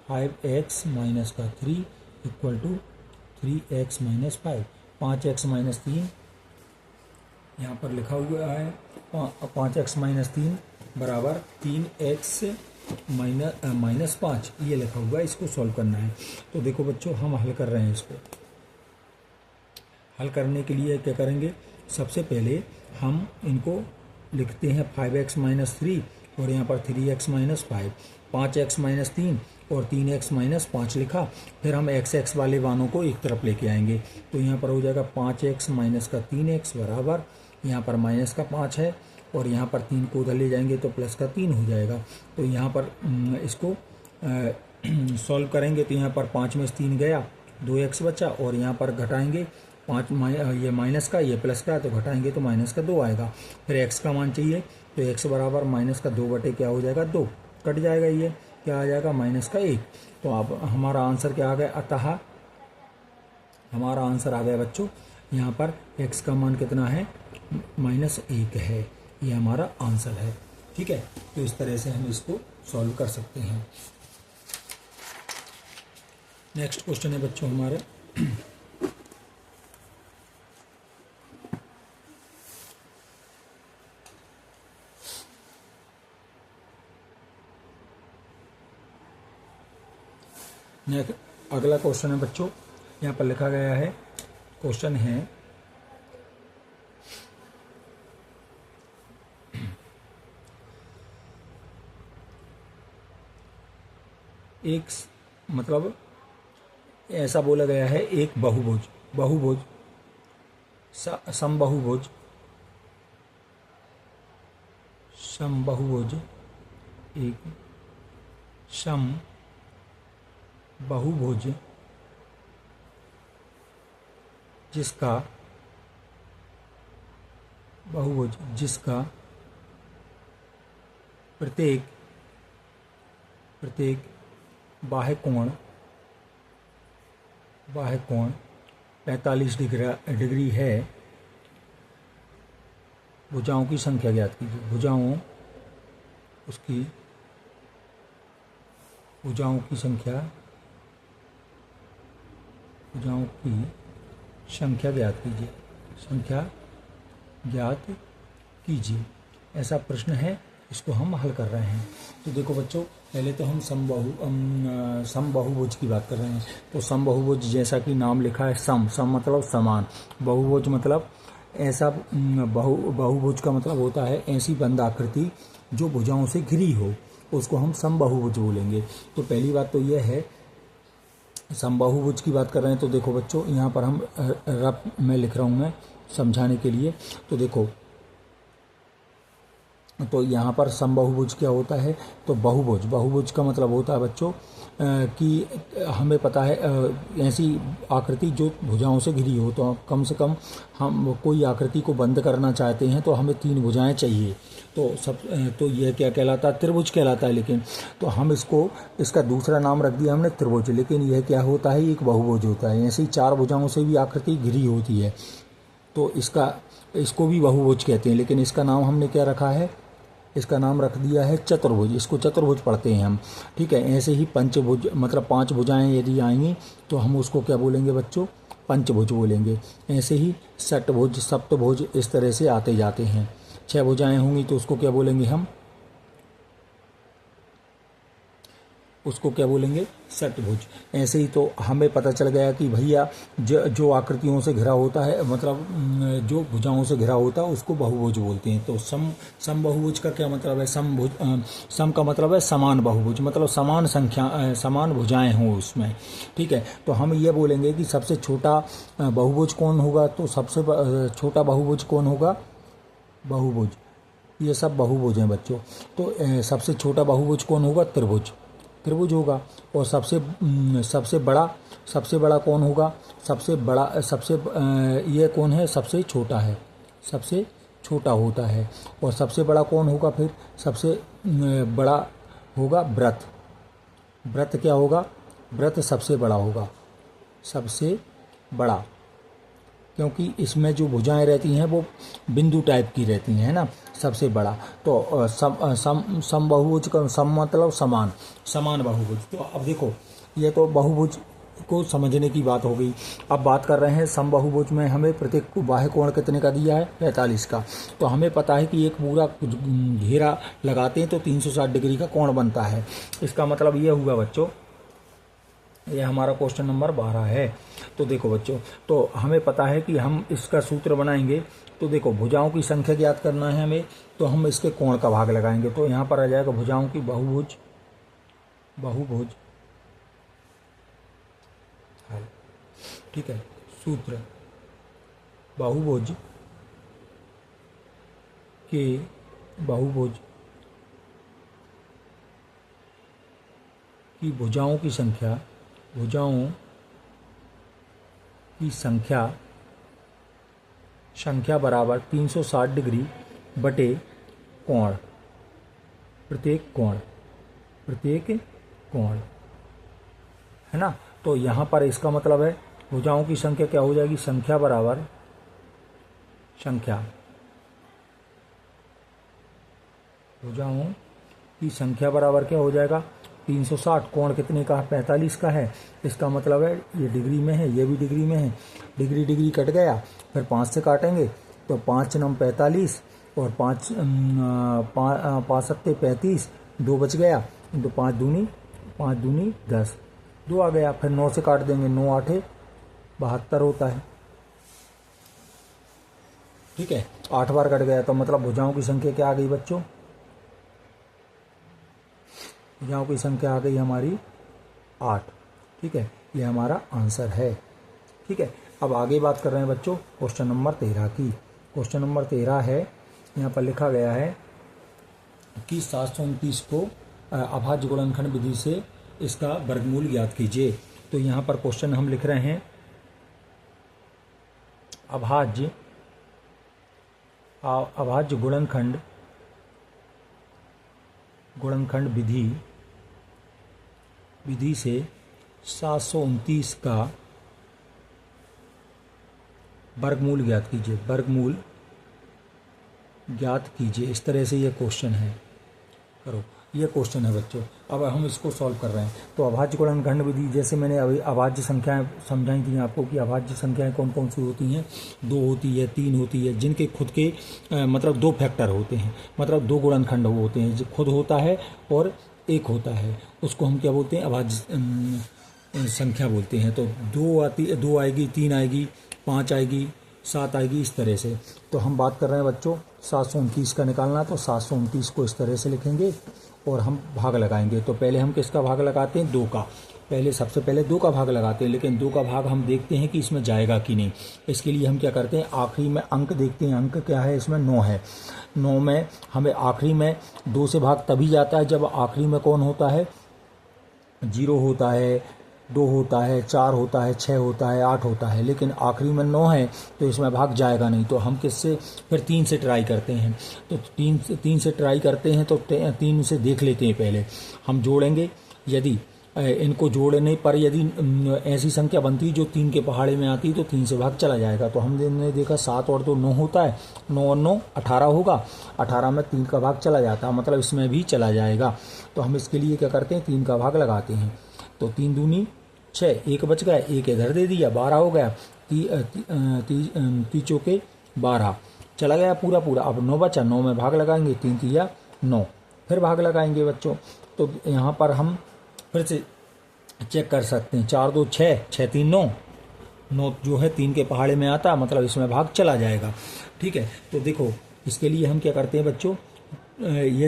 5x माइनस का 3 equal to 3x minus 5, 5x minus 3 यहाँ पर लिखा हुआ है, 5x माइनस 3 बराबर 3x माइनस 5, ये लिखा हुआ है। इसको सॉल्व करना है। तो देखो बच्चों, हम हल कर रहे हैं। इसको हल करने के लिए क्या करेंगे, सबसे पहले हम इनको लिखते हैं 5x माइनस 3 और यहाँ पर 3x माइनस 5, 5x माइनस 3 और 3x माइनस 5 लिखा। फिर हम x वाले मानों को एक तरफ लेके आएंगे, तो यहाँ पर हो जाएगा 5x माइनस का 3x बराबर, यहाँ पर माइनस का 5 है और यहाँ पर 3 को उधर ले जाएंगे तो प्लस का 3 हो जाएगा। तो यहाँ पर इसको सॉल्व करेंगे तो यहाँ पर 5 में से 3 गया, 2x बचा और यहाँ पर घटाएंगे 5, ये माइनस का, ये प्लस का, तो घटाएंगे तो माइनस का 2 आएगा। फिर x का मान चाहिए, तो x बराबर माइनस का 2 बटे क्या हो जाएगा, 2 कट जाएगा, ये क्या आ जाएगा, माइनस का 1। तो अब हमारा आंसर क्या आ गया, अतः हमारा आंसर आ गया बच्चों, यहाँ पर x का मान कितना है, -1 है, ये हमारा आंसर है, ठीक है। तो इस तरह से हम इसको सॉल्व कर सकते हैं। नेक्स्ट क्वेश्चन है बच्चों हमारे अगला क्वेश्चन है बच्चों, यहाँ पर लिखा गया है, क्वेश्चन है एक मतलब ऐसा बोला गया है, एक बहुभुज बहुभुज समबहुभुज समबहुभुज एक सम बहुभुज जिसका बहुभुज जिसका प्रत्येक बाह्य कोण 45 डिग्री है। भुजाओं की संख्या ज्ञात कीजिए। भुजाओं की संख्या ज्ञात कीजिए। ऐसा प्रश्न है, इसको हम हल कर रहे हैं। तो देखो बच्चों, पहले तो हम समबहुभुज की बात कर रहे हैं। तो समबहुभुज जैसा कि नाम लिखा है, सम मतलब समान, बहुभुज मतलब ऐसा, बहुभुज का मतलब होता है ऐसी बंद आकृति जो भुजाओं से घिरी हो, उसको हम समबहुभुज बोलेंगे। तो पहली बात तो यह है, समबाहुभुज की बात कर रहे हैं। तो देखो बच्चों, यहाँ पर हम रफ में लिख रहा हूँ मैं समझाने के लिए। तो देखो, तो यहाँ पर समबाहुभुज क्या होता है, तो बहुभुज का मतलब होता है बच्चों कि हमें पता है ऐसी आकृति जो भुजाओं से घिरी हो। तो कम से कम हम कोई आकृति को बंद करना चाहते हैं तो हमें 3 भुजाएं चाहिए। तो यह क्या कहलाता है, त्रिभुज कहलाता है। लेकिन तो हम इसका दूसरा नाम रख दिया हमने त्रिभुज, लेकिन यह क्या होता है, एक बहुभुज होता है। ऐसे ही 4 भुजाओं से भी आकृति घिरी होती है, तो इसको भी बहुभुज कहते हैं। लेकिन इसका नाम हमने क्या रखा है, इसका नाम रख दिया है चतुर्भुज। इसको चतुर्भुज पढ़ते हैं हम, ठीक है। ऐसे ही पंचभुज मतलब 5 भुजाएं यदि आएंगी तो हम उसको क्या बोलेंगे बच्चों, पंचभुज बोलेंगे। ऐसे ही षटभुज, सप्तभुज, इस तरह से आते जाते हैं। 6 भुजाएं होंगी तो उसको क्या बोलेंगे, हम उसको क्या बोलेंगे, षटभुज। ऐसे ही तो हमें पता चल गया कि भैया जो आकृतियों से घिरा होता है, मतलब जो भुजाओं से घिरा होता है, उसको बहुभुज बोलते हैं। तो सम बहुभुज का क्या मतलब है, सम का मतलब है समान बहुभुज, मतलब समान भुजाएं हों उसमें, ठीक है। तो हम ये बोलेंगे कि सबसे छोटा बहुभुज कौन होगा, तो सबसे छोटा बहुभुज कौन होगा, बहुभुज। ये सब बहुभुज हैं बच्चों। तो सबसे छोटा बहुभुज कौन होगा, त्रिभुज होगा। और सबसे बड़ा कौन होगा, ये कौन है, सबसे छोटा है, सबसे छोटा होता है। और सबसे बड़ा कौन होगा, फिर सबसे बड़ा होगा व्रत क्या होगा, व्रत सबसे बड़ा होगा, सबसे बड़ा, क्योंकि इसमें जो भुजाएं रहती हैं वो बिंदु टाइप की रहती हैं, है ना, सबसे बड़ा। तो सम बहुभुज का सम मतलब समान बहुभुज। तो अब देखो, ये तो बहुभुज को समझने की बात हो गई। अब बात कर रहे हैं सम बहुभुज में हमें प्रत्येक बाह्य कोण कितने का दिया है, 45 का। तो हमें पता है कि एक पूरा घेरा लगाते हैं तो 360 डिग्री का कोण बनता है। इसका मतलब ये हुआ बच्चों, ये हमारा क्वेश्चन नंबर 12 है। तो देखो बच्चों, तो हमें पता है कि हम इसका सूत्र बनाएंगे। तो देखो, भुजाओं की संख्या ज्ञात करना है हमें, तो हम इसके कोण का भाग लगाएंगे। तो यहाँ पर आ जाएगा भुजाओं की बहुभुज ठीक है। सूत्र, बहुभुज की भुजाओं की संख्या बराबर 360 डिग्री बटे कोण, प्रत्येक कोण, है ना। तो यहाँ पर इसका मतलब है भुजाओं की संख्या क्या हो जाएगी, संख्या बराबर भुजाओं की संख्या बराबर क्या हो जाएगा, 360। कोण कितने का है? 45 का है। इसका मतलब है ये डिग्री में है, ये भी डिग्री में है। डिग्री डिग्री कट गया, फिर 5 से काटेंगे तो 5 9 45 और 5 5 7 35, 2 बच गया, तो 5 दूनी 10, 2 आ गया। फिर 9 से काट देंगे, 9 8 72 होता है। ठीक है, 8 बार कट गया, तो मतलब भुजाओं की संख्या क्या आ गई बच्चों? भुजाओं की संख्या आ गई हमारी 8। ठीक है, ये हमारा आंसर है। ठीक है, अब आगे बात कर रहे हैं बच्चों क्वेश्चन नंबर 13 की। क्वेश्चन नंबर 13 है, यहाँ पर लिखा गया है कि 729 को अभाज्य गुणनखंड विधि से इसका वर्गमूल ज्ञात कीजिए। तो यहाँ पर क्वेश्चन हम लिख रहे हैं अभाज्य गुणनखंड विधि से 729 का वर्गमूल ज्ञात कीजिए। वर्गमूल ज्ञात कीजिए, इस तरह से ये क्वेश्चन है। करो, ये क्वेश्चन है बच्चों। अब हम इसको सॉल्व कर रहे हैं। तो अभाज्य गुणनखंड विधि, जैसे मैंने अभी अभाज्य संख्याएं समझाई थी आपको कि अभाज्य संख्याएं कौन कौन सी होती हैं। 2 होती है, 3 होती है, जिनके खुद के मतलब 2 फैक्टर होते हैं, मतलब 2 गुणनखंड होते हैं, जो खुद होता है और एक होता है, उसको हम क्या बोलते हैं? अभाज्य संख्या बोलते हैं। तो 2 आएगी, 3 आएगी, 5 आएगी, 7 आएगी, इस तरह से। तो हम बात कर रहे हैं बच्चों 729 का निकालना। तो 729 को इस तरह से लिखेंगे और हम भाग लगाएंगे। तो पहले हम किसका भाग लगाते हैं? 2 का। सबसे पहले 2 का भाग लगाते हैं, लेकिन 2 का भाग हम देखते हैं कि इसमें जाएगा कि नहीं। इसके लिए हम क्या करते हैं? आखिरी में अंक देखते हैं। अंक क्या है इसमें? 9 है। 9 में हमें आखिरी में 2 से भाग तभी जाता है जब आखिरी में कौन होता है? 0 होता है, 2 होता है, 4 होता है, 6 होता है, 8 होता है, लेकिन आखिरी में 9 है तो इसमें भाग जाएगा नहीं। तो हम किससे? फिर 3 से ट्राई करते हैं। तो 3 से ट्राई करते हैं तो 3 से देख लेते हैं। पहले हम जोड़ेंगे, यदि इनको जोड़ने पर यदि ऐसी संख्या बनती जो 3 के पहाड़े में आती तो 3 से भाग चला जाएगा। तो हमने देखा 7 और 2 9 होता है, 9 और 9 18 होगा, 18 में 3 का भाग चला जाता है, मतलब इसमें भी चला जाएगा। तो हम इसके लिए क्या करते हैं? 3 का भाग लगाते हैं। तो 3 दूनी 6, 1 बच गया, 1 इधर दे दिया, 12 हो गया। 3 चौके 12 चला गया पूरा। अब 9 बचा, 9 में भाग लगाएंगे, 3 तिया 9, फिर भाग लगाएंगे बच्चों। तो यहाँ पर हम फिर से चेक कर सकते हैं। 4 2 6, 6 3 9, 9 जो है 3 के पहाड़े में आता, मतलब इसमें भाग चला जाएगा। ठीक है, तो देखो इसके लिए हम क्या करते हैं बच्चों? ये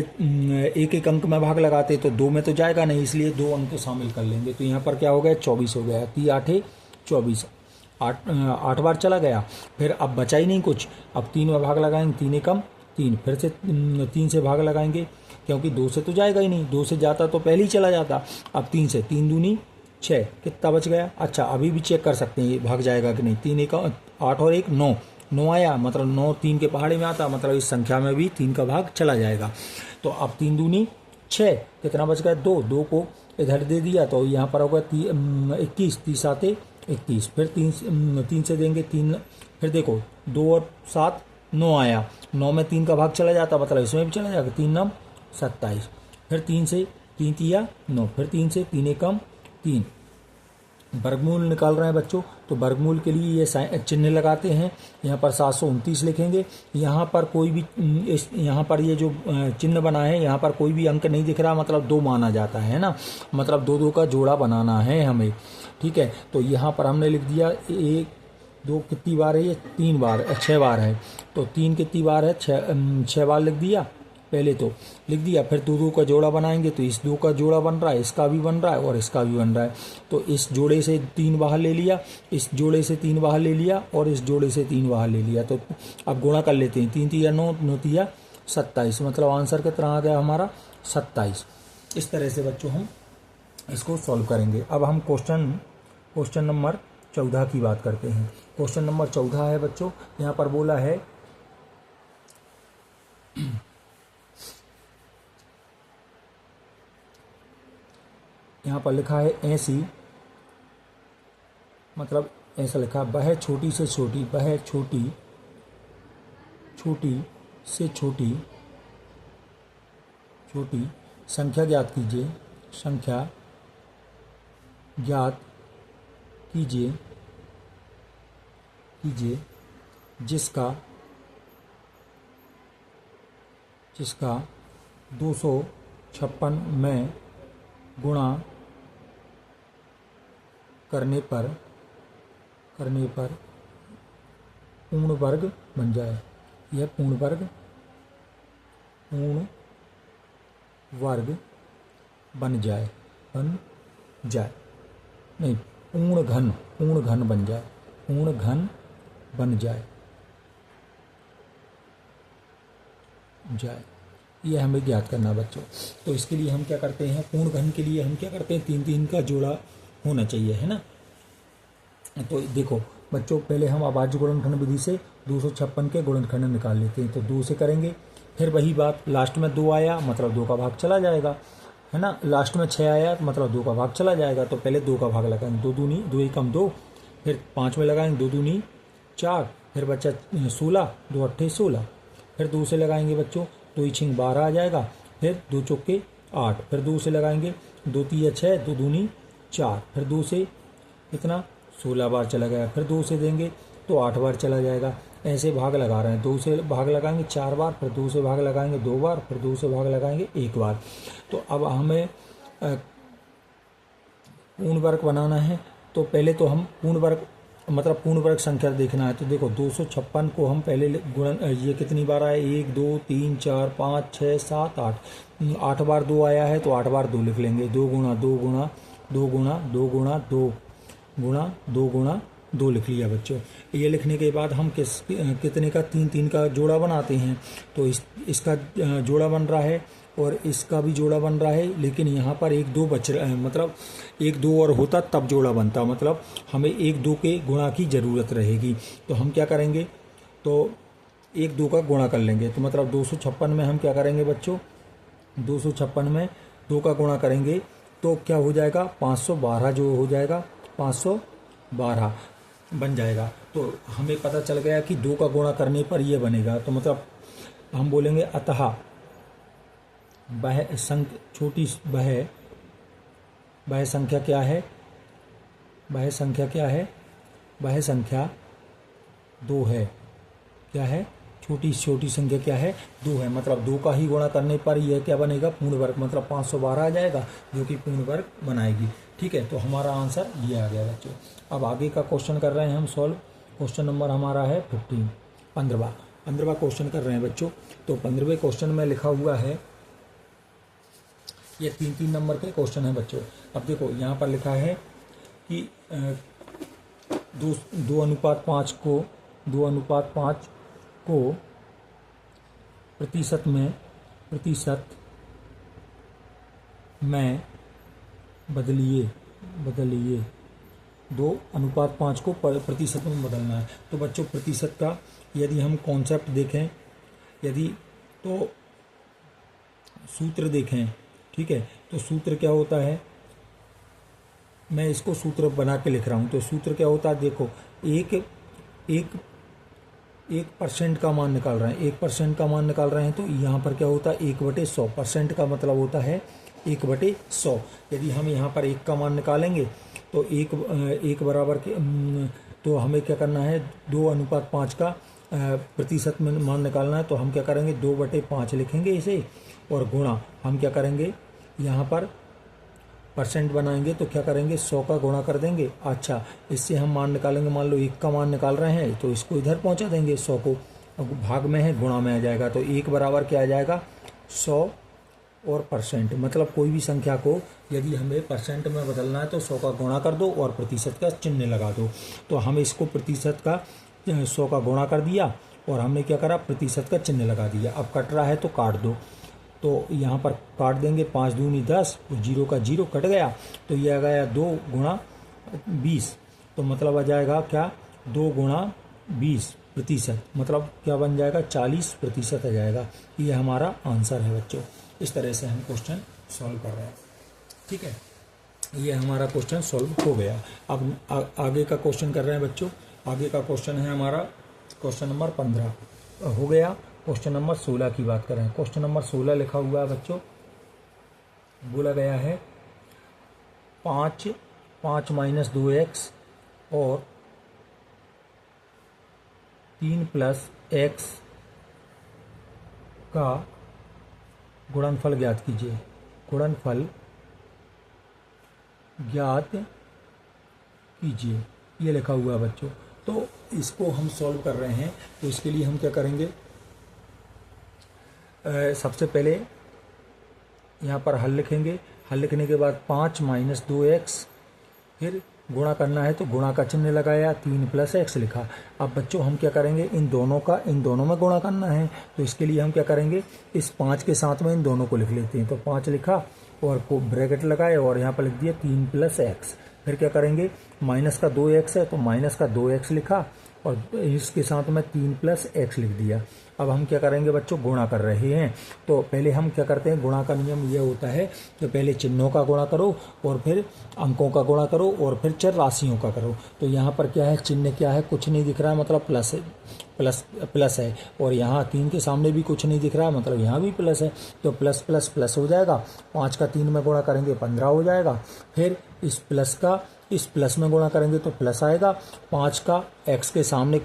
एक एक अंक में भाग लगाते तो 2 में तो जाएगा नहीं, इसलिए 2 अंक शामिल कर लेंगे। तो यहाँ पर क्या हो गया? 24 हो गया। 3 8 24, 8 बार चला गया। फिर अब बचा ही नहीं कुछ, अब 3 में भाग लगाएंगे, 3 एकम 3, फिर से 3 से भाग लगाएंगे, क्योंकि 2 से तो जाएगा ही नहीं, 2 से जाता तो पहले ही चला जाता। अब 3 से, 3 दूनी 6, कितना बच गया? अच्छा, अभी भी चेक कर सकते हैं ये भाग जाएगा कि नहीं। 3 एक 8 और 1 9, 9 आया, मतलब 9 3 के पहाड़े में आता, मतलब इस संख्या में भी 3 का भाग चला जाएगा। तो अब 3 दूनी 6, कितना बच गया? 2, 2 को इधर दे दिया, तो यहाँ पर होगा 21, 30 आते 31, फिर 3 से देंगे 3, फिर देखो 2 और 7 9 आया, 9 में 3 का भाग चला जाता, मतलब इसमें भी चला जाएगा। 3 9 27, फिर 3 से 3 तिया 9, फिर 3 से 3 एकम 3। वर्गमूल निकाल रहे हैं बच्चों, तो वर्गमूल के लिए ये चिन्ह लगाते हैं। यहाँ पर 729 लिखेंगे। यहाँ पर कोई भी यहाँ पर ये जो चिन्ह बना है, यहाँ पर कोई भी अंक नहीं दिख रहा, मतलब 2 माना जाता है ना, मतलब 2 2 का जोड़ा बनाना है हमें। ठीक है, तो यहाँ पर हमने लिख दिया 1 2 कितनी बार है ये? 3 बार, 6 बार है। तो 3 कितनी बार है? 6 बार लिख दिया, पहले तो लिख दिया। फिर 2 2 का जोड़ा बनाएंगे, तो इस 2 का जोड़ा बन रहा है, इसका भी बन रहा है और इसका भी बन रहा है। तो इस जोड़े से 3 बाहर ले लिया, इस जोड़े से 3 बाहर ले लिया और इस जोड़े से 3 बाहर ले लिया। तो अब गुणा कर लेते हैं। 3 तिया 9, 9 तिया 27, मतलब आंसर कितना आ गया हमारा? 27। इस तरह से बच्चों हम इसको सॉल्व करेंगे। अब हम क्वेश्चन नंबर 14 की बात करते हैं। क्वेश्चन नंबर 14 है बच्चों, यहाँ पर बोला है यहाँ पर लिखा है ऐसी, मतलब ऐसा लिखा, वह छोटी से छोटी, वह छोटी से छोटी संख्या ज्ञात कीजिए संख्या ज्ञात कीजिए जिसका 256 में गुणा करने पर पूर्ण वर्ग बन जाए। यह पूर्ण वर्ग बन जाए नहीं, पूर्ण घन बन जाए, पूर्ण घन बन जाए। ये हमें ज्ञात करना बच्चों। तो इसके लिए हम क्या करते हैं, पूर्ण घन के लिए हम क्या करते हैं, 3 का जोड़ा होना चाहिए, है ना। तो देखो बच्चों, पहले हम अभाज्य गुणनखंड विधि से 256 के गुणनखंड निकाल लेते हैं। तो 2 से करेंगे, फिर वही बात, लास्ट में 2 आया मतलब 2 का भाग चला जाएगा, है ना। लास्ट में 6 आया मतलब 2 का भाग चला जाएगा। तो पहले 2 का भाग लगाएंगे, 2 दूनी 2 एकम 2, फिर 5 में लगाएंगे 2 दूनी 4, फिर बच्चा 16, 2 अट्ठे 16, फिर 2 से लगाएंगे बच्चों, 2 छिंग 12 आ जाएगा, फिर 2 चौके 8, फिर 2 से लगाएंगे 2 तिया 6, 2 दूनी 4, फिर 2 से कितना 16 बार चला गया, फिर 2 से देंगे तो 8 बार चला जाएगा। ऐसे भाग लगा रहे हैं, 2 से भाग लगाएंगे 4 बार, फिर 2 से भाग लगाएंगे 2 बार, फिर 2 से भाग लगाएंगे 1 बार। तो अब हमें पूर्ण वर्ग बनाना है। तो पहले तो हम पूर्ण वर्ग संख्या देखना है। तो देखो 256 को हम पहले गुणन, ये कितनी बार आए, 1 2 3 4 5 6 7 8, 8 बार 2 आया है तो 8 बार 2 लिख लेंगे। 2 गुणा 2 गुणा 2 गुणा 2 गुणा 2 गुणा 2 गुणा 2 लिख लिया बच्चों। ये लिखने के बाद हम कितने का 3 का जोड़ा बनाते हैं। तो इसका जोड़ा बन रहा है और इसका भी जोड़ा बन रहा है, लेकिन यहाँ पर 1 2 बच रहा है, मतलब 1 2 और होता तब जोड़ा बनता, मतलब हमें 1 2 के गुणा की ज़रूरत रहेगी। तो हम क्या करेंगे, तो 1 2 का गुणा कर लेंगे। तो मतलब 256 में हम क्या करेंगे बच्चों, 256 में 2 का गुणा करेंगे तो क्या हो जाएगा, 512 जो हो जाएगा, 512 बन जाएगा। तो हमें पता चल गया कि 2 का गुणा करने पर ये बनेगा। तो मतलब हम बोलेंगे अतः वह छोटी वह संख्या क्या है, वह संख्या क्या है, वह संख्या 2 है। क्या है, छोटी संख्या क्या है, 2 है। मतलब 2 का ही गुणा करने पर यह क्या बनेगा, पूर्ण वर्ग, मतलब 512 आ जाएगा जो कि पूर्ण वर्ग बनाएगी। ठीक है, तो हमारा आंसर ये आ गया बच्चों। अब आगे का क्वेश्चन कर रहे हैं हम सॉल्व। क्वेश्चन नंबर हमारा है 15वां क्वेश्चन कर रहे हैं बच्चों। तो 15वें क्वेश्चन में लिखा हुआ है, ये 3 नंबर के क्वेश्चन है बच्चों। अब देखो यहाँ पर लिखा है कि 2:5 को प्रतिशत में बदलिए 2:5 को प्रतिशत में बदलना है। तो बच्चों प्रतिशत का यदि हम कॉन्सेप्ट देखें, यदि तो सूत्र देखें, ठीक है, तो सूत्र क्या होता है, मैं इसको सूत्र बना के लिख रहा हूँ। तो सूत्र क्या होता है, देखो 1% का मान निकाल रहे हैं, 1% का मान निकाल रहे हैं। तो यहाँ पर क्या होता है, 1/100%। का मतलब होता है 1/100। यदि हम यहाँ पर 1 का मान निकालेंगे तो 1 बराबर के, तो हमें क्या करना है, 2:5 का प्रतिशत में मान निकालना है। तो हम क्या करेंगे, 2/5 लिखेंगे इसे, और गुणा हम क्या करेंगे, यहाँ पर परसेंट बनाएंगे तो क्या करेंगे, 100 का गुणा कर देंगे। अच्छा, इससे हम मान निकालेंगे, मान लो 1 का मान निकाल रहे हैं तो इसको इधर पहुँचा देंगे, 100 को भाग में है गुणा में आ जाएगा। तो 1 बराबर क्या आ जाएगा, 100 और परसेंट। मतलब कोई भी संख्या को यदि हमें परसेंट में बदलना है तो 100 का गुणा कर दो और प्रतिशत का चिन्ह लगा दो। तो हम इसको प्रतिशत का 100 का गुणा कर दिया और हमने क्या करा, प्रतिशत का चिन्ह लगा दिया। अब कट रहा है तो काट दो। तो यहाँ पर काट देंगे, 5 दूनी 10, 0 का 0 कट गया। तो ये आ गया 2 गुणा 20। तो मतलब आ जाएगा क्या, 2 गुणा 20 प्रतिशत, मतलब क्या बन जाएगा, 40% आ जाएगा। ये हमारा आंसर है बच्चों। इस तरह से हम क्वेश्चन सॉल्व कर रहे हैं। ठीक है, ये हमारा क्वेश्चन सॉल्व हो गया। अब आगे का क्वेश्चन कर रहे हैं बच्चों। आगे का क्वेश्चन है हमारा क्वेश्चन नंबर 15 हो गया। क्वेश्चन नंबर 16 की बात करें। क्वेश्चन नंबर 16 लिखा हुआ है बच्चों, बोला गया है 5 5 माइनस 2x और 3 प्लस x का गुणनफल ज्ञात कीजिए। गुणनफल ज्ञात कीजिए, ये लिखा हुआ है बच्चों। तो इसको हम सॉल्व कर रहे हैं, तो इसके लिए हम क्या करेंगे, सबसे पहले यहाँ पर हल लिखेंगे। हल लिखने के बाद 5 माइनस 2x, फिर गुणा करना है तो गुणा का चिन्ह लगाया, 3 प्लस x लिखा। अब बच्चों हम क्या करेंगे, इन दोनों में गुणा करना है, तो इसके लिए हम क्या करेंगे, इस 5 के साथ में इन दोनों को लिख लेते हैं। तो 5 लिखा और ब्रैकेट लगाए और यहाँ पर लिख दिया 3 प्लस x। फिर क्या करेंगे, माइनस का 2x है तो माइनस का 2x लिखा और इसके साथ में 3 प्लस x लिख दिया। अब हम क्या करेंगे बच्चों, गुणा कर रहे हैं। तो पहले हम क्या करते हैं, गुणा का नियम ये होता है कि पहले चिन्हों का गुणा करो और फिर अंकों का गुणा करो और फिर चर राशियों का करो। तो यहाँ पर क्या है, चिन्ह क्या है, कुछ नहीं दिख रहा है, मतलब प्लस है, प्लस है। और यहाँ 3 के सामने भी कुछ नहीं दिख रहा है, मतलब यहाँ भी प्लस है। तो प्लस प्लस प्लस हो जाएगा। 5 का 3 में गुणा करेंगे 15 हो जाएगा। फिर इस प्लस में गुणा करेंगे तो प्लस आएगा। 5 का x के सामने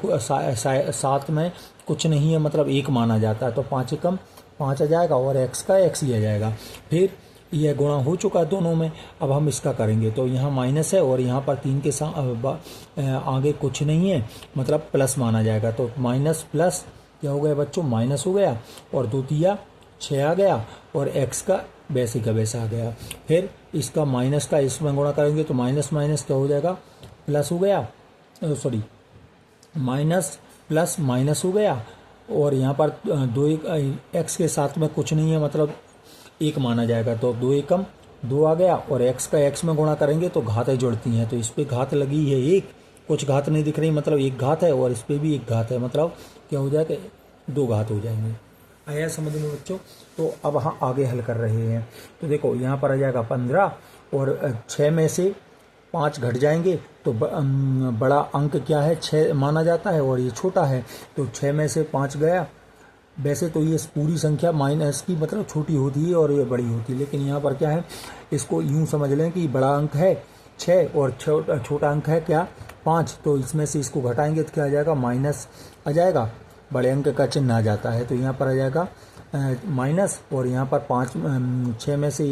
साथ में कुछ नहीं है, मतलब 1 माना जाता है, तो 5 एकम 5 आ जाएगा और x का x ही आ जाएगा। फिर यह गुणा हो चुका है दोनों में। अब हम इसका करेंगे तो यहाँ माइनस है और यहाँ पर 3 के आगे कुछ नहीं है, मतलब प्लस माना जाएगा। तो माइनस प्लस क्या हो गया बच्चों, माइनस हो गया और 2 तिया 6 आ गया और x का वैसे का वैसा आ गया। फिर इसका माइनस का इसमें गुणा करेंगे तो माइनस माइनस क्या हो जाएगा, प्लस हो गया, सॉरी माइनस प्लस माइनस हो गया। और यहाँ पर 2 x के साथ में कुछ नहीं है, मतलब 1 माना जाएगा। तो 2 एकम 2 आ गया और x का x में गुणा करेंगे तो घातें जुड़ती हैं, तो इस पर घात लगी है 1, कुछ घात नहीं दिख रही, मतलब 1 घात है और इस पर भी 1 घात है, मतलब क्या हो जाएगा, 2 घात हो जाएंगे। आया समझ में बच्चों। तो अब हाँ आगे हल कर रहे हैं। तो देखो यहाँ पर आ जाएगा 15 और 6 में से 5 घट जाएंगे तो बड़ा अंक क्या है, 6 माना जाता है और ये छोटा है। तो 6 में से 5 गया। वैसे तो ये पूरी संख्या माइनस की मतलब छोटी होती है और ये बड़ी होती है, लेकिन यहाँ पर क्या है, इसको यूँ समझ लें कि बड़ा अंक है 6 और छोटा अंक है क्या, 5। तो इसमें से इसको घटाएंगे तो क्या आ जाएगा, माइनस आ जाएगा, बड़े अंक का चिन्ह आ जाता है। तो यहाँ पर आ जाएगा माइनस और यहाँ पर 6 में से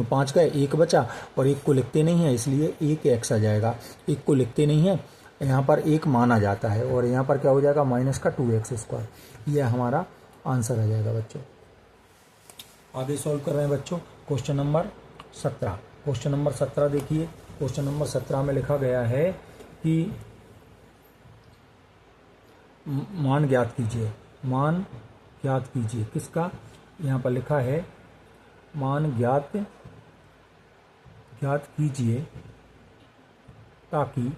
5 गए, 1 बचा और 1 को लिखते नहीं है, इसलिए 1 x आ जाएगा। 1 को लिखते नहीं है, यहाँ पर 1 माना जाता है और यहाँ पर क्या हो जाएगा, माइनस का 2x स्क्वायर। यह हमारा आंसर आ जाएगा बच्चों। आगे सॉल्व कर रहे हैं बच्चों क्वेश्चन नंबर 17। क्वेश्चन नंबर 17 देखिए। क्वेश्चन नंबर 17 में लिखा गया है कि मान ज्ञात कीजिए। मान ज्ञात कीजिए किसका, यहाँ पर लिखा है मान ज्ञात कीजिए ताकि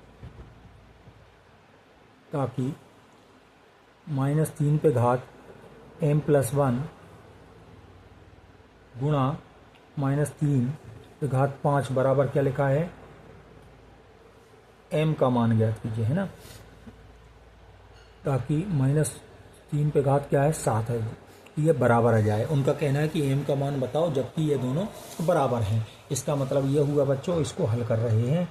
-3 पे घात m+1 गुणा -3 पे घात 5 बराबर क्या लिखा है, m का मान ज्ञात कीजिए, है ना। ताकि -3 पे घात क्या है, 7 है, ये बराबर आ जाए। उनका कहना है कि m का मान बताओ जबकि ये दोनों बराबर हैं। इसका मतलब ये हुआ बच्चों, इसको हल कर रहे हैं।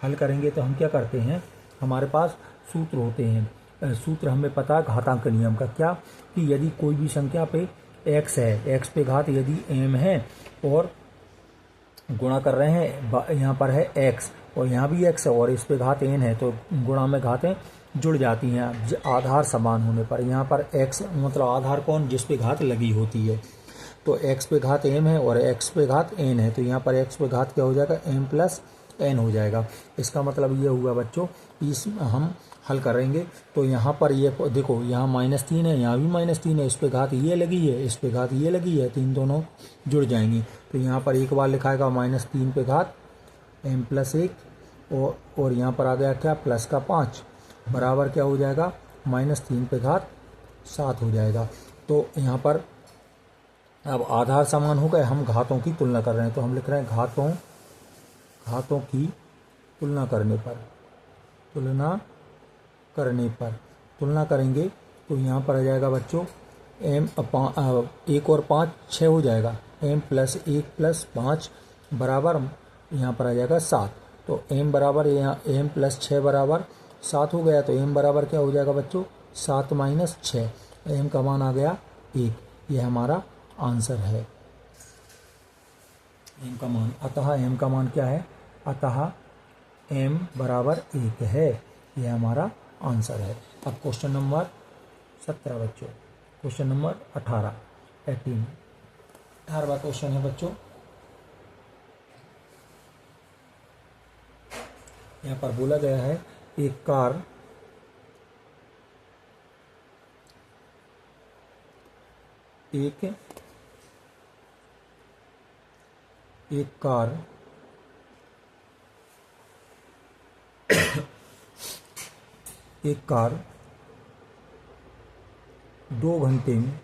हल करेंगे तो हम क्या करते हैं, हमारे पास सूत्र होते हैं। सूत्र हमें पता है घातांक नियम का, क्या कि यदि कोई भी संख्या पे x है, x पे घात यदि m है और गुणा कर रहे हैं, यहाँ पर है x और यहाँ भी x है और इस पे घात n है, तो गुणा में घातें जुड़ जाती हैं आधार समान होने पर। यहाँ पर x मतलब आधार कौन, जिस पे घात लगी होती है। तो x पे घात m है और x पे घात n है, तो यहाँ पर x पे घात क्या हो जाएगा, m+n हो जाएगा। इसका मतलब ये हुआ बच्चों, इस हम हल करेंगे तो यहाँ पर ये देखो, यहाँ -3 है, यहाँ भी -3 है, इस पे घात ये लगी है, इस पे घात ये लगी है, 3 दोनों जुड़ जाएंगी। तो यहाँ पर एक बार लिखाएगा -3 पे घात m+1 और यहाँ पर आ गया क्या, प्लस का 5 बराबर क्या हो जाएगा, -3 पे घात 7 हो जाएगा। तो यहाँ पर अब आधार समान हो गए, हम घातों की तुलना कर रहे हैं, तो हम लिख रहे हैं घातों की तुलना करेंगे तो यहाँ पर आ जाएगा बच्चों m 1 और 5 6 हो जाएगा, m+1 + 5 बराबर यहाँ पर आ जाएगा 7। तो m बराबर यहाँ m प्लस 6 बराबर 7 हो गया। तो m बराबर क्या हो जाएगा बच्चों, 7 माइनस 6। m का मान आ गया 1। ये हमारा आंसर है m का मान। अतः m का मान क्या है, अतः m बराबर 1 है। ये हमारा आंसर है। अब क्वेश्चन नंबर 17 बच्चों, क्वेश्चन नंबर 18वां क्वेश्चन है बच्चों। यहाँ पर बोला गया है एक कार एक कार एक कार 2 घंटे में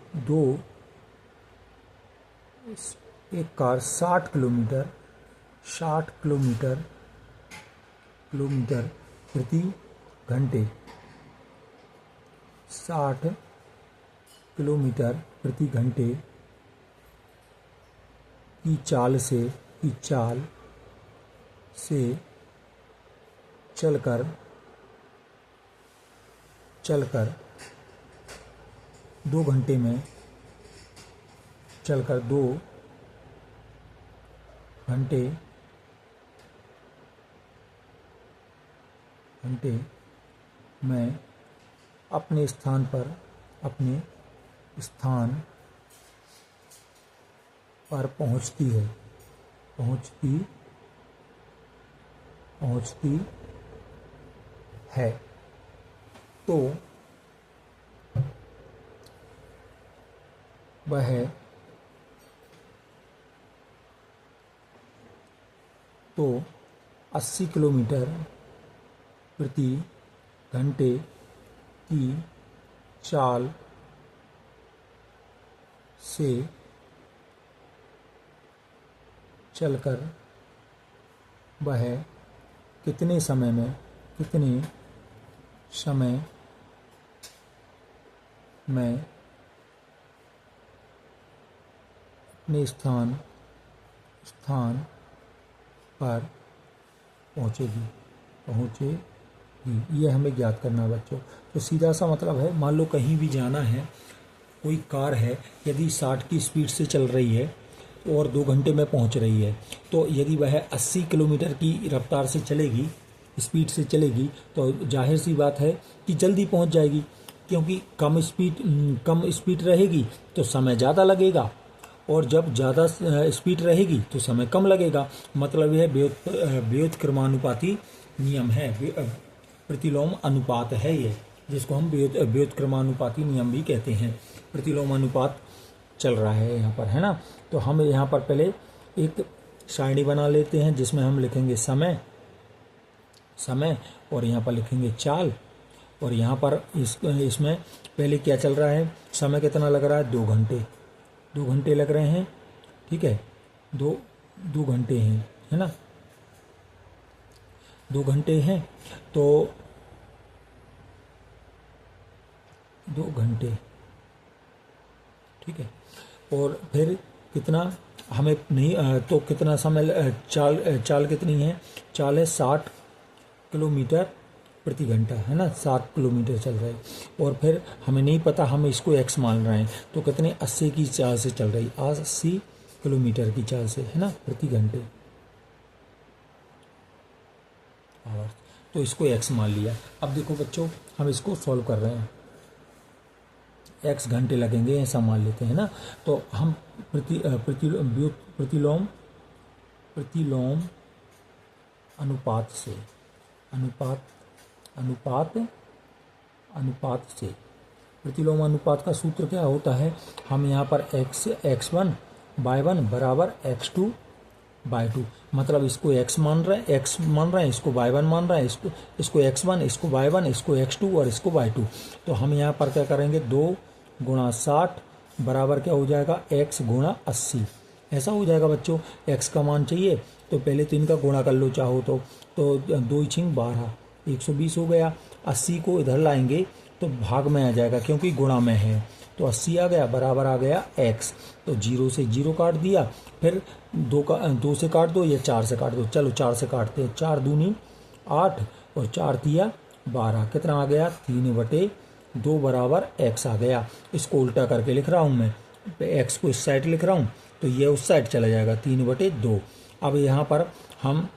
एक कार 60 किलोमीटर प्रति घंटे 60 किलोमीटर प्रति घंटे की चाल से चलकर 2 घंटे में 2 घंटे में अपने स्थान पर पहुंचती है। तो वह 80 किलोमीटर प्रति घंटे की चाल से चलकर वह कितने समय में अपने स्थान पर पहुंचेगी। ये हमें ज्ञात करना है बच्चों। तो सीधा सा मतलब है, मान लो कहीं भी जाना है, कोई कार है यदि 60 की स्पीड से चल रही है और 2 घंटे में पहुंच रही है, तो यदि वह 80 किलोमीटर की रफ्तार से चलेगी, स्पीड से चलेगी, तो जाहिर सी बात है कि जल्दी पहुंच जाएगी, क्योंकि कम स्पीड रहेगी तो समय ज़्यादा लगेगा, और जब ज़्यादा स्पीड रहेगी तो समय कम लगेगा। मतलब यह व्युत्क्रमानुपाती नियम है, प्रतिलोम अनुपात है ये, जिसको हम व्युत्क्रमानुपाती नियम भी कहते हैं। प्रतिलोम अनुपात चल रहा है यहाँ पर, है ना। तो हम यहाँ पर पहले एक सारणी बना लेते हैं जिसमें हम लिखेंगे समय, और यहाँ पर लिखेंगे चाल, और यहाँ पर इसमें पहले क्या चल रहा है, समय कितना लग रहा है, 2 घंटे लग रहे हैं, ठीक है। 2 घंटे हैं, है ना, 2 घंटे हैं, तो 2 घंटे, ठीक है। और फिर कितना हमें नहीं, तो कितना समय, चाल कितनी है, चाल है 60 किलोमीटर प्रति घंटा, है ना, 60 किलोमीटर चल रहा है। और फिर हमें नहीं पता, हम इसको x मान रहे हैं, तो कितने 80 की चाल से चल रही, 80 किलोमीटर की चाल से, है ना, प्रति घंटे। तो इसको x मान लिया। अब देखो बच्चों, हम इसको सॉल्व कर रहे हैं, x घंटे लगेंगे ऐसा मान लेते हैं ना। तो हम प्रतिलोम अनुपात से प्रतिलोम अनुपात का सूत्र क्या होता है, हम यहाँ पर x1 y1 बराबर x2 y2, मतलब इसको x मान रहे हैं, इसको y1 मान रहे हैं, इसको x1, इसको y1, इसको x2 और इसको y2। तो हम यहाँ पर क्या करेंगे, 2 गुणा 60 बराबर क्या हो जाएगा, x गुणा 80, ऐसा हो जाएगा बच्चों। x का मान चाहिए तो पहले तो इनका गुणा कर लो चाहो तो 2 × 12 120 हो गया। 80 को इधर लाएंगे तो भाग में आ जाएगा, क्योंकि गुणा में है, तो 80 आ गया, बराबर आ गया x। तो 0 से 0 काट दिया, फिर 2 से काट दो या 4 से काट दो। चलो 4 से काटते हैं। 4 दूनी 8 और 4 तिया 12, कितना आ गया 3/2 बराबर x आ गया। इसको उल्टा करके लिख रहा हूँ मैं, x को इस साइड लिख रहा हूँ तो ये उस साइड चला जाएगा 3/2। अब यहाँ पर हम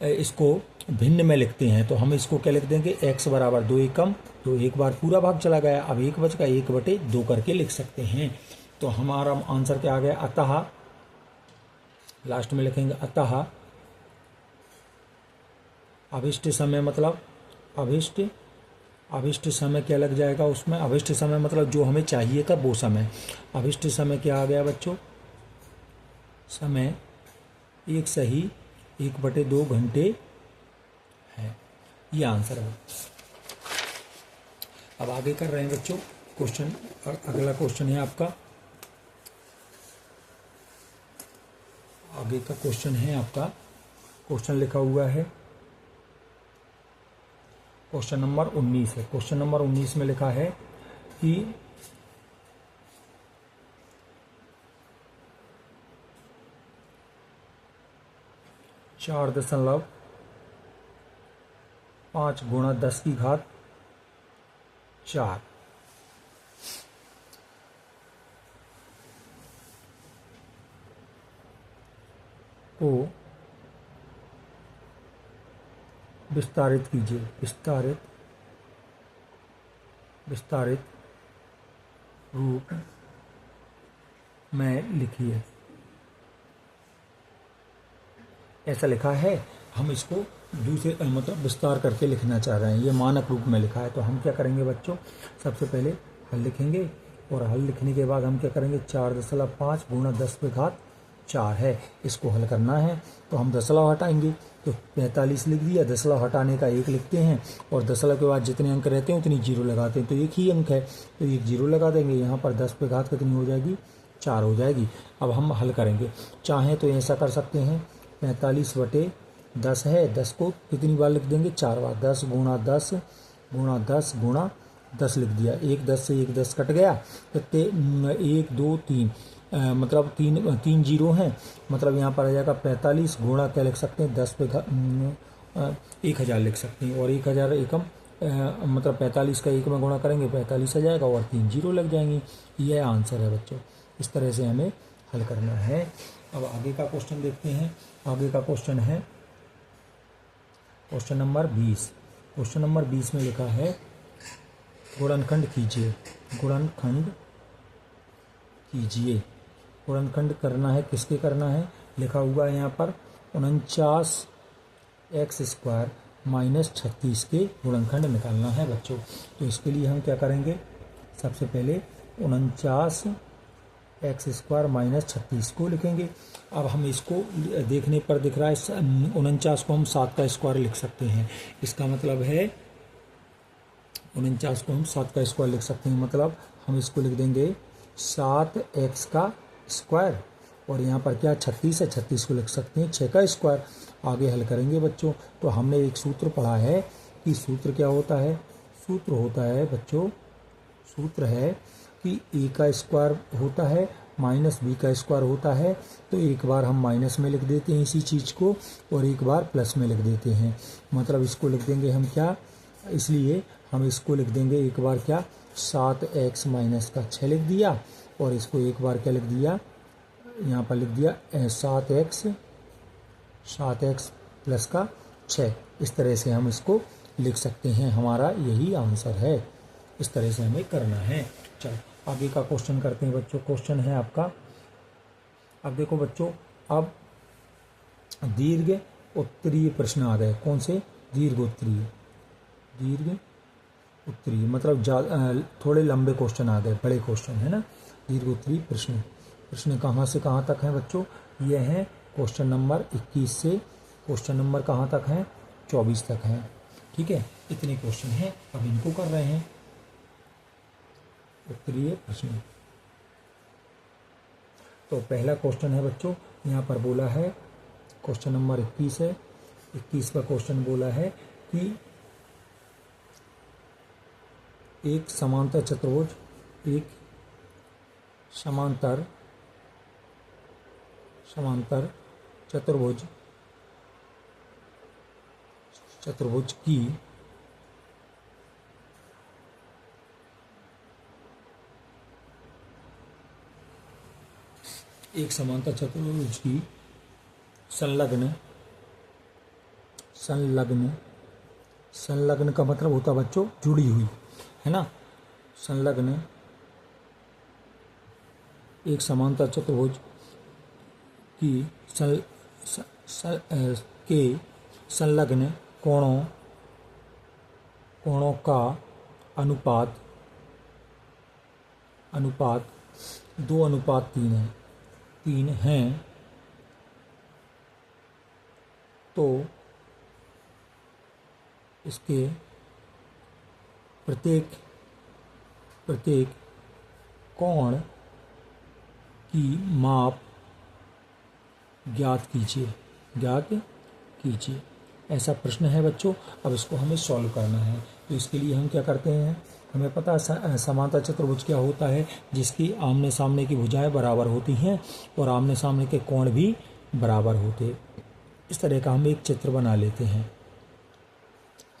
इसको भिन्न में लिखते हैं तो हम इसको क्या लिख देंगे, x बराबर 2 एकम, तो एक बार पूरा भाग चला गया, अब 1 बच गया, 1/2 करके लिख सकते हैं। तो हमारा आंसर क्या आ गया, अतः, लास्ट में लिखेंगे अतः अभिष्ट समय, मतलब अभिष्ट समय क्या लग जाएगा उसमें, अभिष्ट समय मतलब जो हमें चाहिए था वो समय। अभिष्ट समय क्या आ गया बच्चों, समय 1 सही 1/2 घंटे है, ये आंसर है। अब आगे कर रहे हैं बच्चों क्वेश्चन। अगला क्वेश्चन है आपका, आगे का क्वेश्चन है आपका, क्वेश्चन लिखा हुआ है क्वेश्चन नंबर 19 है। क्वेश्चन नंबर 19 में लिखा है कि 4.5 गुणा 10 की घात 4 को विस्तारित कीजिए, विस्तारित रूप में लिखिए। ऐसा लिखा है, हम इसको दूसरे मतलब विस्तार करके लिखना चाह रहे हैं, ये मानक रूप में लिखा है। तो हम क्या करेंगे बच्चों, सबसे पहले हल लिखेंगे और हल लिखने के बाद हम क्या करेंगे, 4.5 गुणा 10 पे घात 4 है, इसको हल करना है। तो हम दशमलव हटाएंगे तो 45 लिख दिया, दशमलव हटाने का 1 लिखते हैं और दशमलव के बाद जितने अंक रहते हैं उतनी 0 लगाते हैं, तो एक ही अंक है तो 1 0 लगा देंगे। यहाँ पर 10 पे घात कितनी हो जाएगी, 4 हो जाएगी। अब हम हल करेंगे, चाहें तो ऐसा कर सकते हैं, 45/10 है, 10 को कितनी बार लिख देंगे, 4 बार, 10 गुणा 10 गुणा 10 गुणा 10 लिख दिया। 1 10 से 1 10 कट गया, कितने 1 2 3 मतलब 3 जीरो हैं, मतलब यहाँ पर आ जाएगा 45 गुणा क्या लिख सकते हैं, 10 पे 1000 लिख सकते हैं, और 1000 एकम मतलब 45 का 1 में गुणा करेंगे 45 आ जाएगा और 3 जीरो लग जाएंगे। यह आंसर है बच्चों, इस तरह से हमें हल करना है। अब आगे का क्वेश्चन देखते हैं। आगे का क्वेश्चन है क्वेश्चन नंबर 20। क्वेश्चन नंबर 20 में लिखा है, गुणनखंड कीजिए, गुणनखंड कीजिए। गुणनखंड करना है, किसके करना है, लिखा हुआ है यहाँ पर 49x² - 36 के गुणनखंड निकालना है बच्चों। तो इसके लिए हम क्या करेंगे, सबसे पहले 49x² - 36 को लिखेंगे। अब हम इसको देखने पर दिख रहा है 49 को हम 7 का स्क्वायर लिख सकते हैं, इसका मतलब है 49 को हम 7 का स्क्वायर लिख सकते हैं, मतलब हम इसको लिख देंगे 7x का स्क्वायर, और यहाँ पर क्या 36 है, 36 को लिख सकते हैं 6 का स्क्वायर। आगे हल करेंगे बच्चों। तो हमने एक सूत्र पढ़ा है कि सूत्र क्या होता है, सूत्र होता है बच्चों, सूत्र है कि a का स्क्वायर होता है माइनस b का स्क्वायर होता है। तो एक बार हम माइनस में लिख देते हैं इसी चीज़ को और एक बार प्लस में लिख देते हैं, मतलब इसको लिख देंगे हम क्या, इसलिए हम इसको लिख देंगे एक बार क्या 7x - का 6 लिख दिया, और इसको एक बार क्या लिख दिया, यहाँ पर लिख दिया 7x प्लस का 6। इस तरह से हम इसको लिख सकते हैं, हमारा यही आंसर है। इस तरह से हमें करना है। चलो आगे का क्वेश्चन करते हैं बच्चों। क्वेश्चन है आपका, अब देखो बच्चों, अब दीर्घ उत्तरीय प्रश्न आ गए। कौन से, दीर्घ उत्तरीय, मतलब थोड़े लंबे क्वेश्चन आ गए, बड़े क्वेश्चन है ना। दीर्घ उत्तरीय प्रश्न, प्रश्न कहाँ से कहाँ तक हैं बच्चों, ये हैं क्वेश्चन नंबर 21 से क्वेश्चन नंबर कहाँ तक हैं, 24 तक हैं। ठीक है, इतने क्वेश्चन हैं, अब इनको कर रहे हैं उत्तरीय प्रश्न। तो पहला क्वेश्चन है बच्चों, यहाँ पर बोला है क्वेश्चन नंबर 21 है, 21 का क्वेश्चन बोला है कि एक समांतर चतुर्भुज एक समांतर चतुर्भुज की संलग्न का मतलब होता बच्चों जुड़ी हुई, है ना। संलग्न एक समांतर चतुर्भुज की के संलग्न कोणों का अनुपात 2:3 है तो इसके प्रत्येक कोण की माप ज्ञात कीजिए। ऐसा प्रश्न है बच्चों। अब इसको हमें सॉल्व करना है, तो इसके लिए हम क्या करते हैं, हमें पता है समांतर चतुर्भुज क्या होता है, जिसकी आमने सामने की भुजाएं बराबर होती हैं और आमने सामने के कोण भी बराबर होते। इस तरह का हम एक चित्र बना लेते हैं,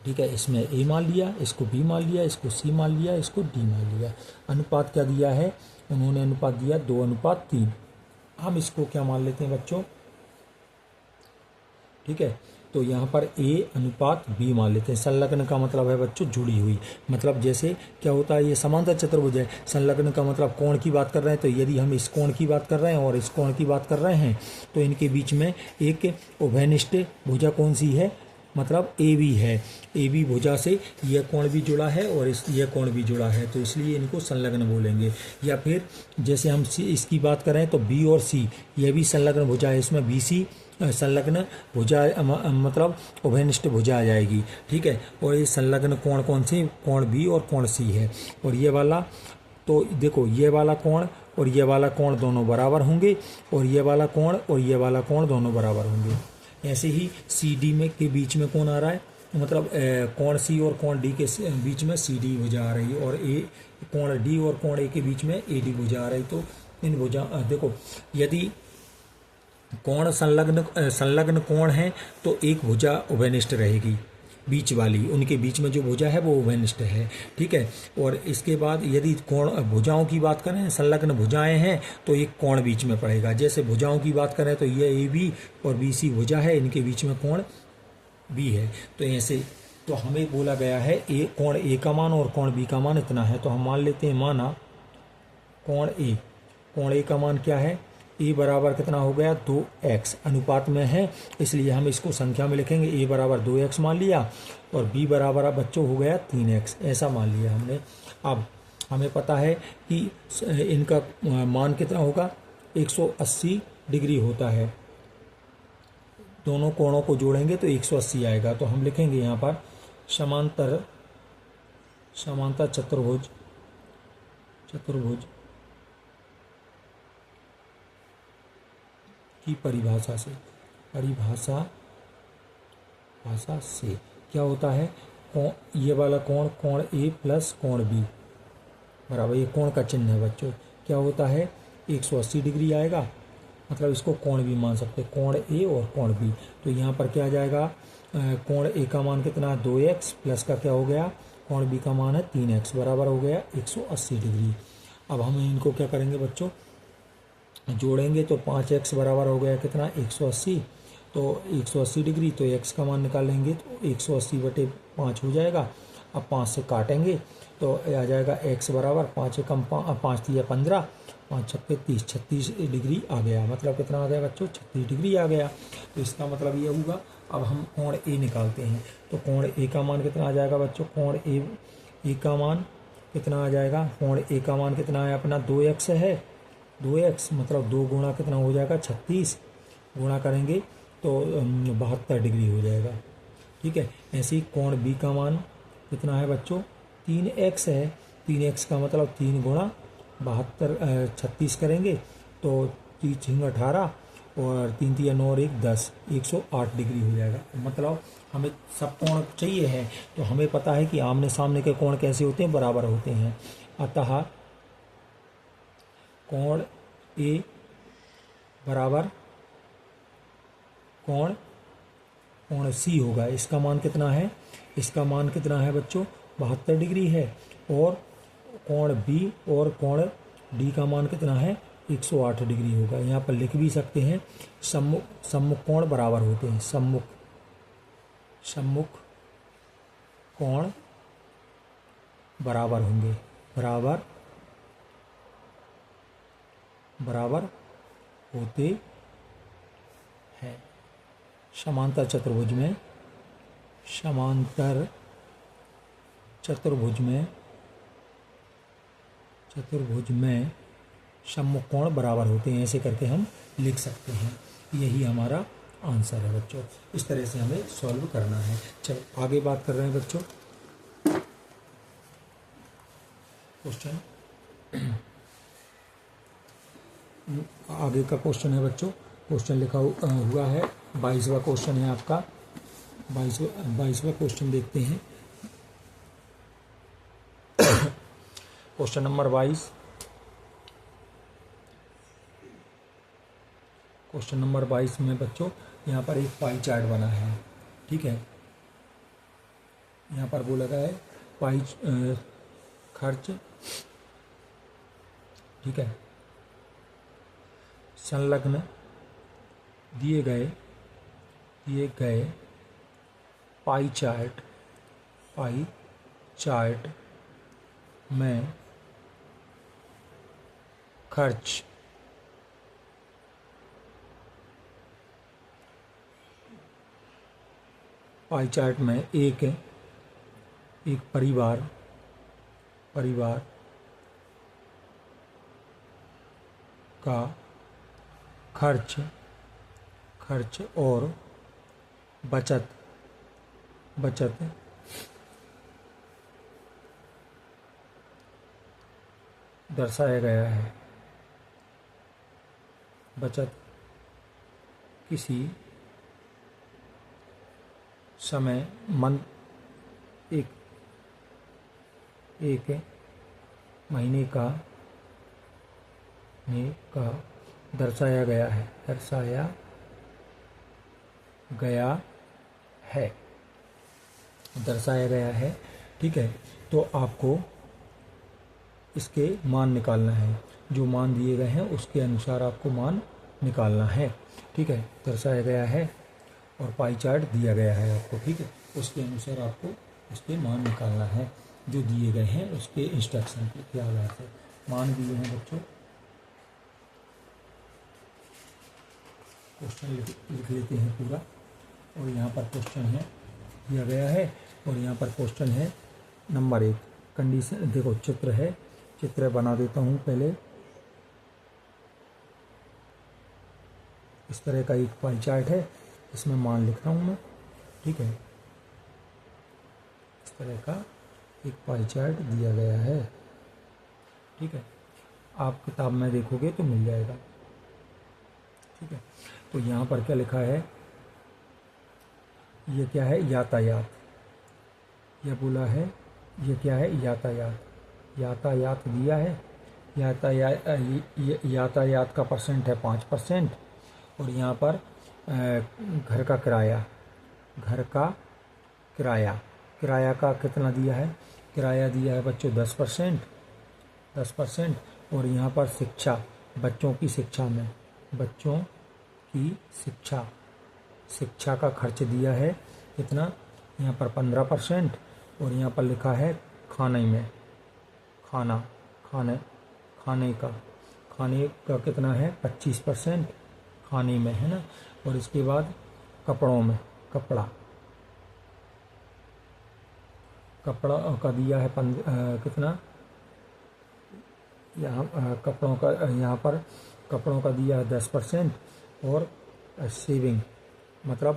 ठीक है। इसमें ए मान लिया, इसको बी मान लिया, इसको सी मान लिया, इसको डी मान लिया। अनुपात क्या दिया है, उन्होंने अनुपात दिया 2:3। हम इसको क्या मान लेते हैं बच्चों, ठीक है। तो यहाँ पर ए अनुपात बी मान लेते हैं। संलग्न का मतलब है बच्चों जुड़ी हुई, मतलब जैसे क्या होता है, ये समांतर चतुर्भुज है। संलग्न का मतलब कोण की बात कर रहे हैं, तो यदि हम इस कोण की बात कर रहे हैं और इस कोण की बात कर रहे हैं तो इनके बीच में एक उभयनिष्ठ भुजा कौन सी है, मतलब ए बी है। ए बी भुजा से यह कोण भी जुड़ा है और यह कोण भी जुड़ा है, तो इसलिए इनको संलग्न बोलेंगे। या फिर जैसे हम इसकी बात करें तो बी और सी, यह भी संलग्न भुजा है। इसमें बी सी संलग्न भुजा मतलब उभयनिष्ठ भुजा आ जाएगी, ठीक है। और ये संलग्न कोण कौन सी, कोण बी और कोण सी है। और ये वाला, तो देखो ये वाला कोण और ये वाला कोण दोनों बराबर होंगे, और ये वाला कोण और ये वाला कोण दोनों बराबर होंगे। ऐसे ही सी डी में के बीच में कौन आ रहा है, मतलब कोण सी और कोण डी के बीच में सी डी भुजा आ रही है, और ए कोण डी और कोण ए के बीच में ए डी भुजा आ रही। तो इन भुजा देखो, यदि कोण संलग्न कोण है तो एक भुजा उभयनिष्ठ रहेगी, बीच वाली, उनके बीच में जो भुजा है वो उभयनिष्ठ है, ठीक है। और इसके बाद यदि कोण भुजाओं की बात करें, संलग्न भुजाएं हैं तो एक कोण बीच में पड़ेगा। जैसे भुजाओं की बात करें तो ये ए बी और बी सी भुजा है, इनके बीच में कोण बी है। तो ऐसे तो हमें बोला गया है कोण ए का मान और कोण बी का मान इतना है, तो हम मान लेते हैं, माना कोण ए का मान क्या है, ए बराबर कितना हो गया 2x, अनुपात में है इसलिए हम इसको संख्या में लिखेंगे। ए बराबर 2x मान लिया और बी बराबर अब बच्चों हो गया 3x, ऐसा मान लिया हमने। अब हमें पता है कि इनका मान कितना होगा, 180 डिग्री होता है। दोनों कोणों को जोड़ेंगे तो 180 आएगा। तो हम लिखेंगे यहाँ पर समांतर चतुर्भुज की परिभाषा से क्या होता है, ये वाला कोण ए प्लस कोण बी बराबर, ये कोण का चिन्ह है बच्चों, क्या होता है 180 डिग्री आएगा, मतलब इसको कोण भी मान सकते हैं, कोण ए और कोण बी। तो यहाँ पर क्या आ जाएगा, कोण ए का मान कितना 2x प्लस का क्या हो गया, कोण बी का मान है 3x, बराबर हो गया 180 डिग्री। अब हम इनको क्या करेंगे बच्चों, जोड़ेंगे तो 5x बराबर हो गया कितना 180, तो 180 डिग्री, तो x का मान निकालेंगे तो 180/5 हो जाएगा। अब 5 से काटेंगे तो आ जाएगा x बराबर 5 एकम 5 3 15, 5 छक्के 30, 36 डिग्री आ गया। मतलब कितना आ गया बच्चों, 36 डिग्री आ गया। तो इसका मतलब ये होगा। अब हम कोण ए निकालते हैं, तो कोण ए का मान कितना आ जाएगा बच्चों, कोण ए का मान कितना आ जाएगा, कोण ए का मान कितना है अपना 2x है, 2x मतलब 2 गुणा कितना हो जाएगा 36, गुणा करेंगे तो 72 डिग्री हो जाएगा, ठीक है। ऐसे ही कोण बी का मान कितना है बच्चों, 3x है, 3x का मतलब 3 गुणा 36 करेंगे तो 3 18 और 3 3 9 और 1 10, 108 डिग्री हो जाएगा। मतलब हमें सब कोण चाहिए है, तो हमें पता है कि आमने सामने के कोण कैसे होते हैं, बराबर होते हैं। अतः कोण ए बराबर कोण सी होगा। इसका मान कितना है? इसका मान कितना है बच्चों? 72 डिग्री है। और कोण बी और कोण डी का मान कितना है? 108 डिग्री होगा। यहाँ पर लिख भी सकते हैं सम्मुख कोण बराबर होते हैं। सम्मुख कोण बराबर होंगे, बराबर होते हैं। समांतर चतुर्भुज में सम्मुख कोण बराबर होते हैं। ऐसे करके हम लिख सकते हैं। यही हमारा आंसर है बच्चों। इस तरह से हमें सॉल्व करना है। चलो आगे बात कर रहे हैं बच्चों। क्वेश्चन आगे का क्वेश्चन है बच्चों। क्वेश्चन लिखा हुआ है 22वां क्वेश्चन है आपका। 22वां क्वेश्चन देखते हैं। Question number 22। क्वेश्चन नंबर 22 में बच्चों यहाँ पर एक पाई चार्ट बना है। ठीक है, यहाँ पर बोला गया है पाई खर्च, ठीक है, संलग्न दिए गए पाई चार्ट में खर्च पाई चार्ट में एक परिवार का खर्च और बचत दर्शाया गया है। बचत किसी समय एक महीने का दर्शाया गया है। ठीक है, तो आपको इसके मान निकालना है। जो मान दिए गए हैं उसके अनुसार आपको मान निकालना है। ठीक है, दर्शाया गया है और पाई चार्ट दिया गया है आपको। ठीक है, उसके अनुसार आपको उसके मान निकालना है जो दिए गए हैं उसके इंस्ट्रक्शन के आधार से। मान दिए हैं बच्चों, क्वेश्चन लिख लेते हैं पूरा। और यहाँ पर क्वेश्चन है दिया गया है और यहाँ पर क्वेश्चन है नंबर 1। कंडीशन देखो, चित्र बना देता हूँ पहले। इस तरह का एक पाई चार्ट है, इसमें मान लिख रहा हूँ मैं। ठीक है, इस तरह का एक पाई चार्ट दिया गया है। ठीक है, आप किताब में देखोगे तो मिल जाएगा। ठीक है, तो यहाँ पर क्या लिखा है? ये क्या है? यातायात। यह बोला है ये क्या है? यातायात दिया है। यातायात का परसेंट है 5%। और यहाँ पर घर का किराया का कितना दिया है? किराया दिया है बच्चों 10%। और यहाँ पर बच्चों की शिक्षा का खर्च दिया है कितना? यहाँ पर 15%। और यहाँ पर लिखा है खाने का कितना है? 25% खाने में, है ना। और इसके बाद कपड़ा का दिया है कितना? कपड़ों का दिया है 10%। और सेविंग मतलब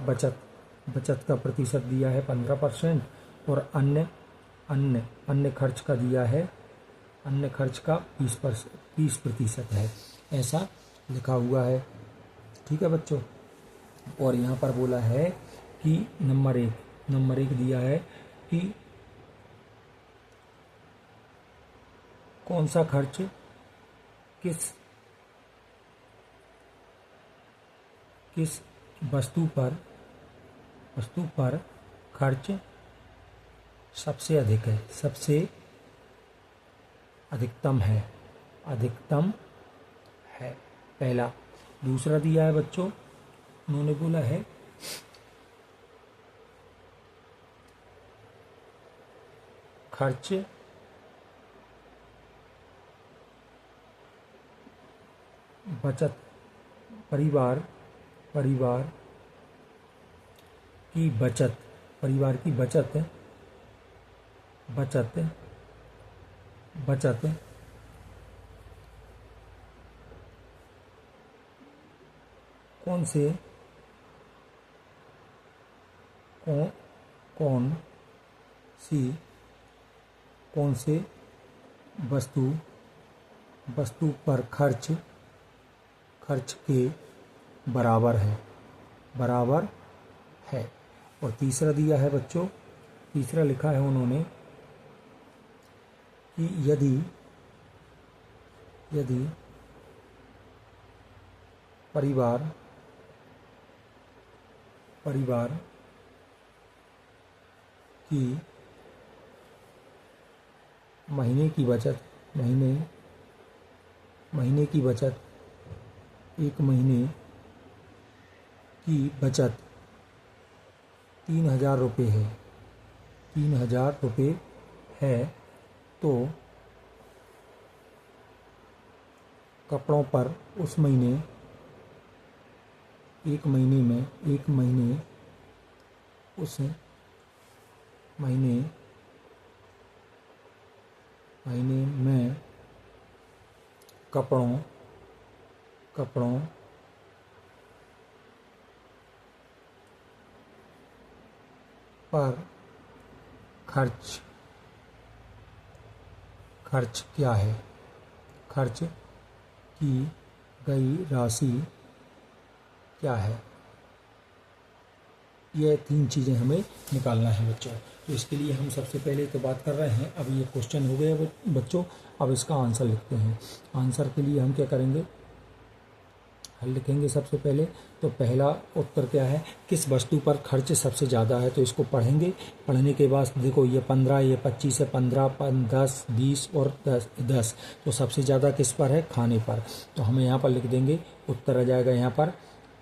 बचत का प्रतिशत दिया है 15%। और अन्य खर्च का दिया है, अन्य खर्च का 20% है। ऐसा लिखा हुआ है। ठीक है बच्चों, और यहाँ पर बोला है कि नंबर एक दिया है कि कौन सा खर्च किस वस्तु पर खर्च सबसे अधिक है, सबसे अधिकतम है, अधिकतम है, पहला। दूसरा दिया है बच्चों, उन्होंने बोला है खर्च बचत, परिवार की बचत, परिवार की बचत कौन से वस्तु पर खर्च के बराबर है। और तीसरा दिया है बच्चों, तीसरा लिखा है उन्होंने कि यदि परिवार की महीने की बचत, एक महीने की बचत 3,000 रुपये है, 3,000 रुपये है, तो कपड़ों पर उस महीने, एक महीने उस महीने में कपड़ों पर खर्च क्या है, खर्च की गई राशि क्या है। ये 3 चीज़ें हमें निकालना है बच्चों। तो इसके लिए हम सबसे पहले तो बात कर रहे हैं, अब ये क्वेश्चन हो गया बच्चों, अब इसका आंसर लिखते हैं। आंसर के लिए हम क्या करेंगे, हल लिखेंगे सबसे पहले। तो पहला उत्तर क्या है, किस वस्तु पर खर्च सबसे ज़्यादा है, तो इसको पढ़ेंगे। पढ़ने के बाद देखो ये 15, ये 25 है, 15, 10, 20 और 10, तो सबसे ज़्यादा किस पर है, खाने पर। तो हमें यहाँ पर लिख देंगे, उत्तर आ जाएगा यहाँ पर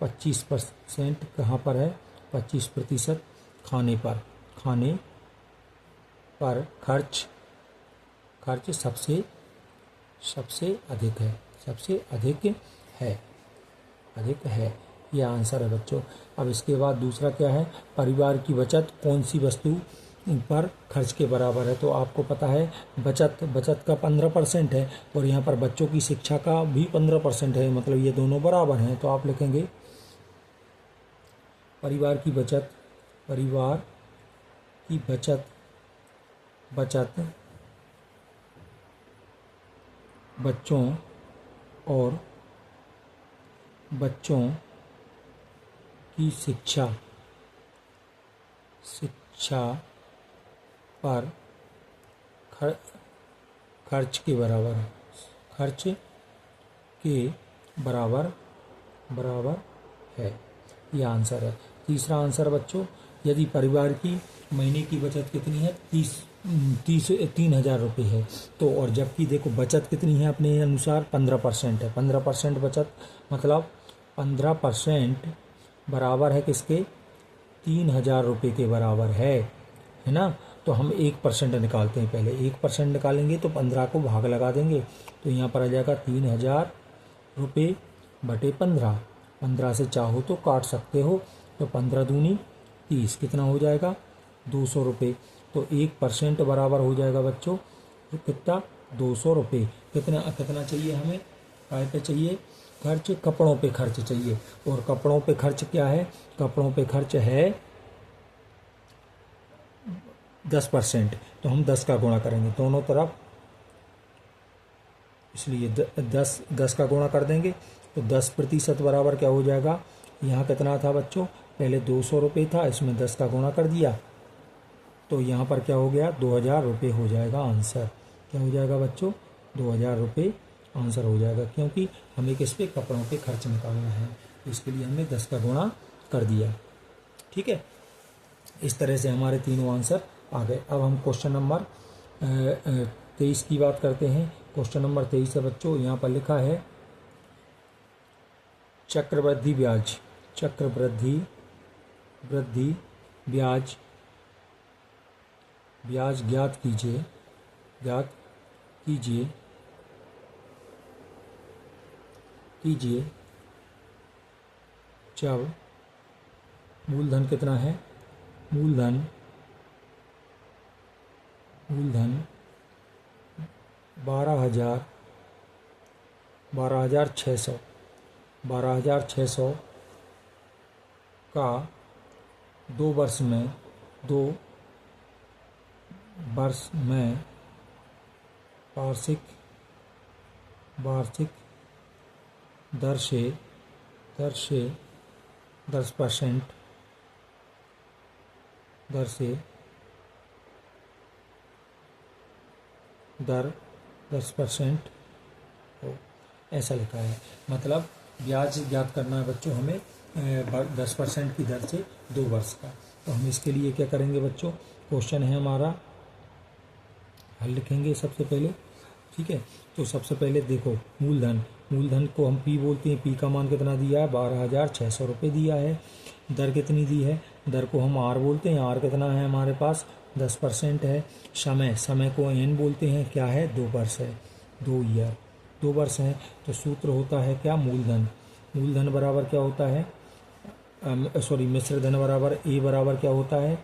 25% कहाँ पर है, 25% खाने पर खर्च सबसे अधिक है, यह आंसर है बच्चों। अब इसके बाद दूसरा क्या है, परिवार की बचत कौन सी वस्तु पर खर्च के बराबर है। तो आपको पता है बचत का 15% है, और यहाँ पर बच्चों की शिक्षा का भी 15% है, मतलब ये दोनों बराबर हैं। तो आप लिखेंगे परिवार की बचत बच्चों की शिक्षा पर खर्च के बराबर है, यह आंसर है। तीसरा आंसर बच्चों, यदि परिवार की महीने की बचत कितनी है, 3,000 रुपये है, तो और जबकि देखो बचत कितनी है अपने अनुसार 15% है, 15% बचत मतलब 15% बराबर है किसके, 3,000 रुपये के बराबर है ना। तो हम 1% निकालते हैं, पहले 1% निकालेंगे तो 15 को भाग लगा देंगे, तो यहाँ पर आ जाएगा 3,000 रुपये बटे 15। 15 से चाहो तो काट सकते हो, तो 15 दूनी 30, कितना हो जाएगा 200 रुपये। तो 1% बराबर हो जाएगा बच्चों, तो कितना 200 रुपये। कितना चाहिए हमें, काय पे चाहिए खर्च, कपड़ों पे खर्च चाहिए। और कपड़ों पे खर्च क्या है, कपड़ों पे खर्च है 10%, तो हम 10 का गुणा करेंगे दोनों तरफ, इसलिए 10 का गुणा कर देंगे, तो 10% बराबर क्या हो जाएगा, यहाँ कितना था बच्चों, पहले 200 रुपये था, इसमें 10 का गुणा कर दिया, तो यहाँ पर क्या हो गया 2,000 रुपये हो जाएगा आंसर। क्या हो जाएगा बच्चों, 2,000 रुपये आंसर हो जाएगा, क्योंकि हमें किस पे, कपड़ों पे खर्च निकालना है। तो इसके लिए हमने 10 का गुणा कर दिया। ठीक है, इस तरह से हमारे तीनों आंसर आ गए। अब हम क्वेश्चन नंबर 23 की बात करते हैं। क्वेश्चन नंबर 23 है बच्चों, यहाँ पर लिखा है चक्रवृद्धि ब्याज, चक्रवृद्धि ब्याज ज्ञात कीजिए जब मूलधन कितना है, मूलधन 12,600 का 2 वर्ष में वार्षिक दर से 10% हो, ऐसा लिखा है। मतलब ब्याज ज्ञात करना है बच्चों हमें 10% की दर से 2 वर्ष का। तो हम इसके लिए क्या करेंगे बच्चों, क्वेश्चन है हमारा, हल लिखेंगे सबसे पहले। ठीक है, तो सबसे पहले देखो मूलधन को हम पी बोलते हैं। पी का मान कितना दिया है, 12,600 रुपये दिया है। दर कितनी दी है, दर को हम आर बोलते हैं। आर कितना है हमारे पास, 10% है। समय को एन बोलते हैं, क्या है, 2 वर्ष है, 2 ईयर, 2 वर्ष है। तो सूत्र होता है क्या, मूलधन बराबर क्या होता है, मिश्र धन बराबर ए बराबर क्या होता है,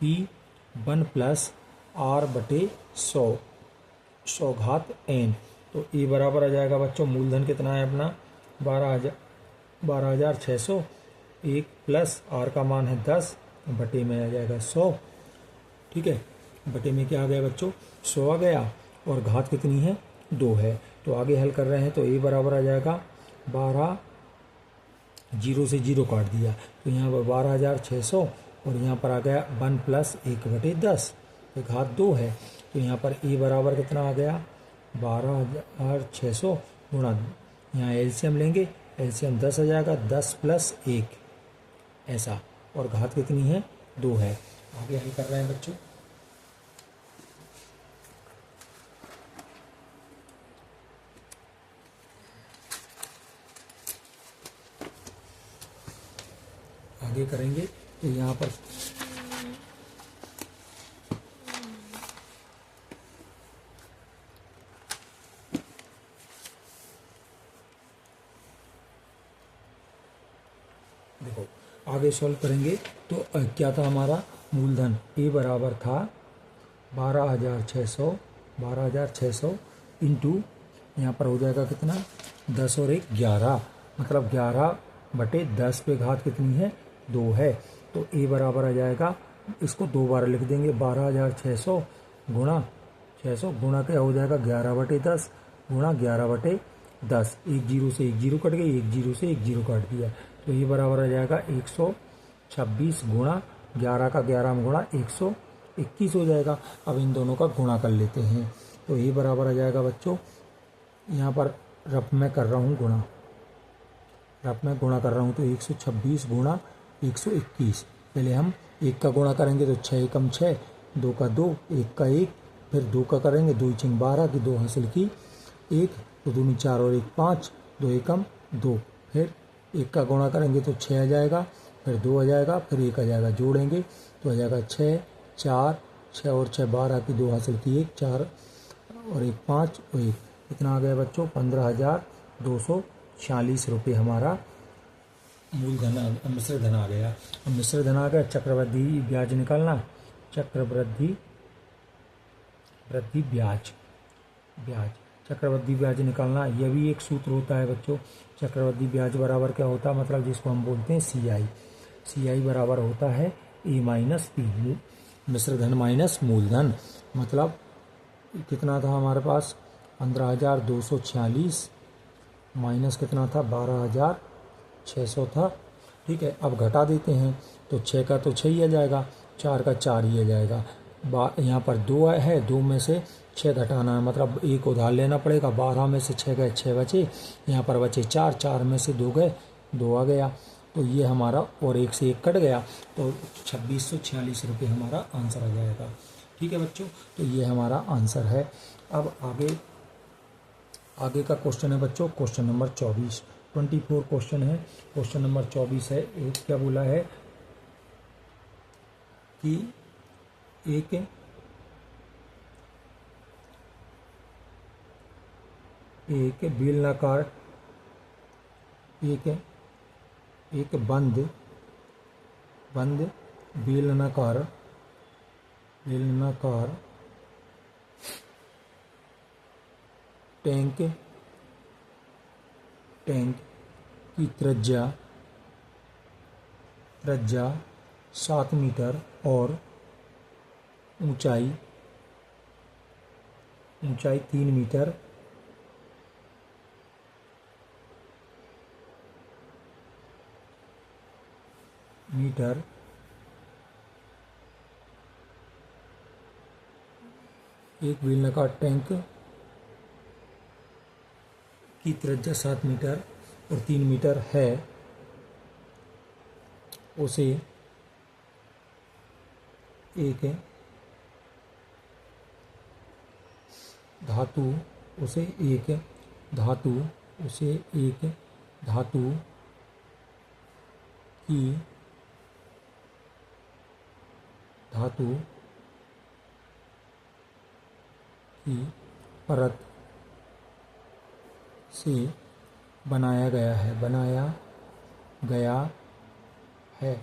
P1 + R/100 घात n। तो ए बराबर आ जाएगा बच्चों, मूलधन कितना है अपना 12,600, 1 + R का मान है 10 बटे में आ जाएगा 100। ठीक है, बटे में क्या आ गया बच्चों, 100 आ गया, और घात कितनी है, 2 है। तो आगे हल कर रहे हैं, तो ए बराबर आ जाएगा 12, 0 से 0 काट दिया, तो यहाँ पर 12,600, और यहाँ पर आ गया 1 + 1/10, तो घात 2 है। तो यहाँ पर ए बराबर कितना आ गया, 12,600 गुणा, यहाँ एलसीएम लेंगे, एलसीएम 10 आ जाएगा, 10 + 1 ऐसा, और घात कितनी है, 2 है। आगे हल कर रहे हैं बच्चों। आगे करेंगे तो यहाँ पर देखो, आगे सॉल्व करेंगे तो क्या था हमारा, मूलधन ए बराबर था 12,600 इंटू, यहाँ पर हो जाएगा कितना, 10 और 1 11, मतलब 11/10 पे घात कितनी है, 2 है। तो ए बराबर आ जाएगा, इसको 2 बार लिख देंगे, 12,600 गुणा 600 गुणा क्या हो जाएगा, 11/10 गुणा 11/10। 1 0 से 1 0 कट गई, 1 0 से 1 0 काट दिया, तो ये बराबर आ जाएगा 126 गुणा 11 का 11 में गुणा 121 हो जाएगा। अब इन दोनों का गुणा कर लेते हैं, तो ये बराबर आ जाएगा बच्चों, यहाँ पर रफ में कर रहा हूँ गुणा, तो 126 गुणा 121। पहले हम 1 का गुणा करेंगे तो 6 एकम 6, 2 का 2, 1 का 1, फिर 2 का करेंगे, 2 × 12 की 2 हासिल की 1, तो 2 4 और 1 5, 2 एकम 2, फिर 1 का गुणा करेंगे तो 6 आ जाएगा, फिर 2 आ जाएगा, फिर 1 आ जाएगा, जोड़ेंगे तो आ जाएगा 6 4, 6 और 6 12 की 2 हासिल की 1, 4 और 1 5 और 1, कितना आ गया बच्चों, 15,246 रुपये हमारा मूलधन मिश्र धन आ गया। मिश्र धन आ गया, चक्रवृद्धि ब्याज निकालना, चक्रवृद्धि ब्याज निकालना, यह भी एक सूत्र होता है बच्चों। चक्रवृद्धि ब्याज बराबर क्या होता है, मतलब जिसको हम बोलते हैं CI बराबर होता है A - P, मिश्र धन माइनस मूलधन। मतलब कितना था हमारे पास, 15,246 माइनस कितना था, 12,600 था। ठीक है, अब घटा देते हैं, तो 6 का तो 6 ही आ जाएगा, 4 का 4 ही आ जाएगा। यहाँ पर 2 है, 2 में से 6 घटाना है, मतलब 1 उधार लेना पड़ेगा। 12 में से 6 गए, 6 बचे, यहाँ पर बचे 4, 4 में से 2 गए, 2 आ गया, तो ये हमारा, और 1 से 1 कट गया, तो 2646 रुपये हमारा आंसर आ जाएगा। ठीक है बच्चों, तो ये हमारा आंसर है। अब आगे का क्वेश्चन है बच्चों, क्वेश्चन नंबर 24। 24 क्वेश्चन है, क्वेश्चन नंबर 24 है। एक क्या बोला है कि एक बेलनाकार, एक बंद बेलनाकार टैंक की त्रिज्या 7 मीटर और ऊंचाई 3 मीटर एक बेलनाकार टैंक की त्रिज्या 7 मीटर और 3 मीटर है, उसे एक धातु की परत से बनाया गया है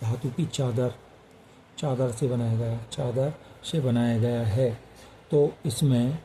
धातु की चादर से बनाया गया है। तो इसमें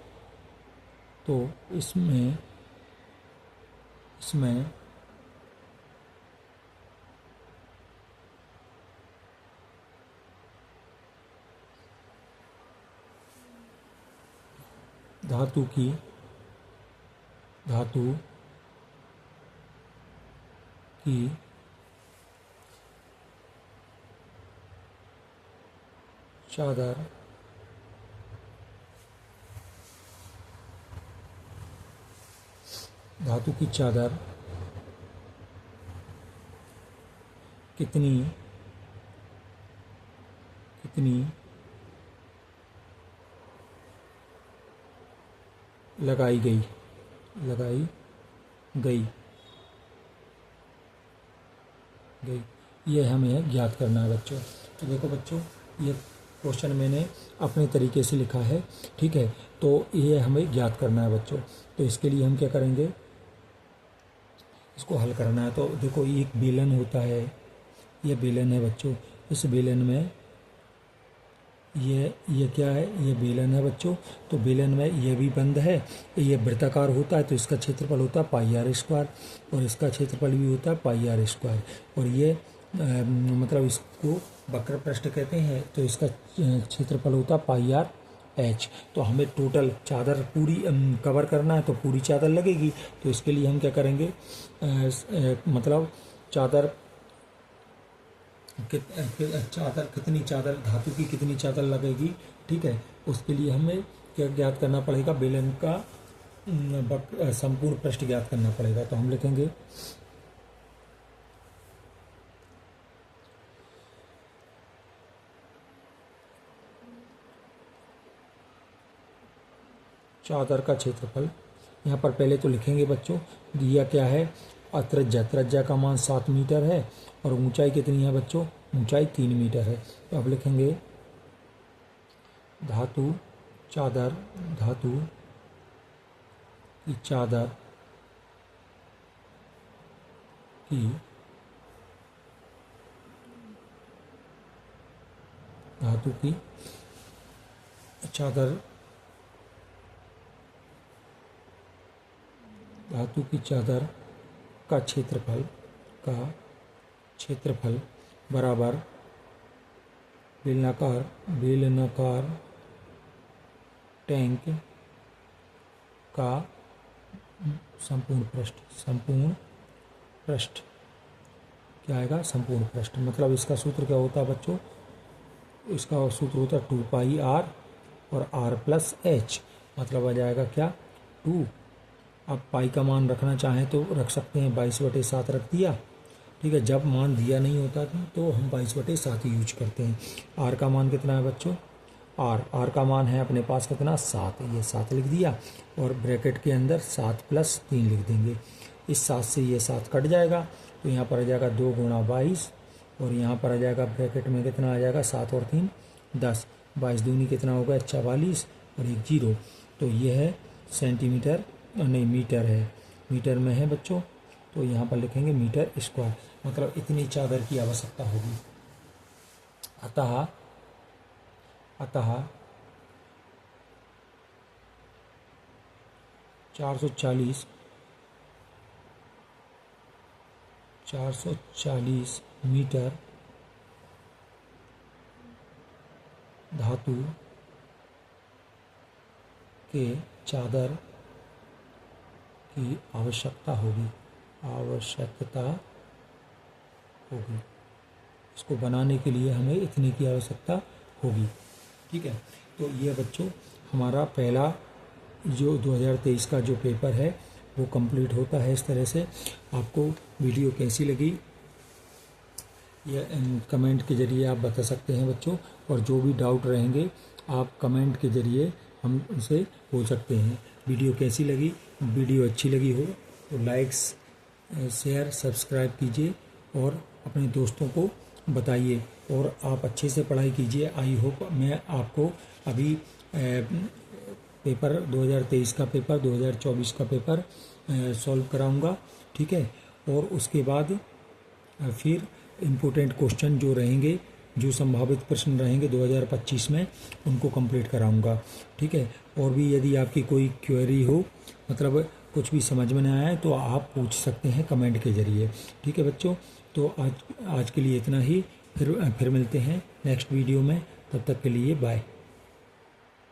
धातु की चादर कितनी लगाई गई ये हमें ज्ञात करना है बच्चों। तो देखो बच्चों, ये क्वेश्चन मैंने अपने तरीके से लिखा है, ठीक है। तो ये हमें ज्ञात करना है बच्चों। तो इसके लिए हम क्या करेंगे, इसको हल करना है। तो देखो, एक बेलन होता है, ये बेलन है बच्चों। इस बेलन में ये क्या है, ये बेलन है बच्चों। तो बेलन में ये भी बंद है, ये वृत्ताकार होता है, तो इसका क्षेत्रफल होता है πr², और इसका क्षेत्रफल भी होता है πr²। और ये मतलब इसको वक्र पृष्ठ कहते हैं, तो इसका क्षेत्रफल होता है πr/h। तो हमें टोटल चादर पूरी कवर करना है, तो पूरी चादर लगेगी। तो इसके लिए हम क्या करेंगे, मतलब चादर कितनी चादर, धातु की कितनी चादर लगेगी, ठीक है। उसके लिए हमें क्या ज्ञात करना पड़ेगा, बेलन का संपूर्ण पृष्ठ ज्ञात करना पड़ेगा। तो हम लिखेंगे चादर का क्षेत्रफल। यहाँ पर पहले तो लिखेंगे बच्चों, दिया क्या है, त्रिज्या का मान 7 मीटर है, और ऊंचाई कितनी है बच्चों, ऊंचाई 3 मीटर है। तो अब लिखेंगे धातु की चादर की चादर का क्षेत्रफल बराबर बेलनाकार टैंक का संपूर्ण पृष्ठ क्या आएगा, संपूर्ण पृष्ठ। मतलब इसका सूत्र क्या होता है बच्चों, इसका सूत्र होता है 2πr और r+h। मतलब आ जाएगा क्या, 2। अब पाई का मान रखना चाहें तो रख सकते हैं, 22/7 रख दिया। ठीक है, जब मान दिया नहीं होता तो हम 22/7 ही यूज करते हैं। आर का मान कितना है बच्चों? आर का मान है अपने पास कितना? 7। ये 7 लिख दिया और ब्रैकेट के अंदर 7 + 3 लिख देंगे। इस 7 से ये 7 कट जाएगा तो यहाँ पर आ जाएगा 2 × 22 और यहाँ पर आ जाएगा ब्रैकेट में कितना आ जाएगा? 7 और 3 10। 22 दूनी कितना होगा? 44 और 1 0। तो ये है सेंटीमीटर, नहीं मीटर है, मीटर में है बच्चों। तो यहाँ पर लिखेंगे मीटर स्क्वायर, मतलब इतनी चादर की आवश्यकता होगी। अतः 440 मीटर धातु के चादर की आवश्यकता होगी। इसको बनाने के लिए हमें इतने की आवश्यकता होगी। ठीक है, तो ये बच्चों हमारा पहला जो 2023 का जो पेपर है वो कंप्लीट होता है। इस तरह से आपको वीडियो कैसी लगी ये कमेंट के ज़रिए आप बता सकते हैं बच्चों, और जो भी डाउट रहेंगे आप कमेंट के ज़रिए हम उनसे पूछ सकते हैं। वीडियो कैसी लगी? वीडियो अच्छी लगी हो तो लाइक्स, शेयर, सब्सक्राइब कीजिए और अपने दोस्तों को बताइए, और आप अच्छे से पढ़ाई कीजिए। आई होप मैं आपको अभी पेपर 2023 का पेपर, 2024 का पेपर सॉल्व कराऊंगा। ठीक है, और उसके बाद फिर इम्पोर्टेंट क्वेश्चन जो रहेंगे, जो संभावित प्रश्न रहेंगे 2025 में, उनको कंप्लीट कराऊंगा। ठीक है, और भी यदि आपकी कोई क्वेरी हो, मतलब कुछ भी समझ में नहीं आए तो आप पूछ सकते हैं कमेंट के ज़रिए। ठीक है बच्चों, तो आज के लिए इतना ही। फिर मिलते हैं नेक्स्ट वीडियो में। तब तक के लिए बाय।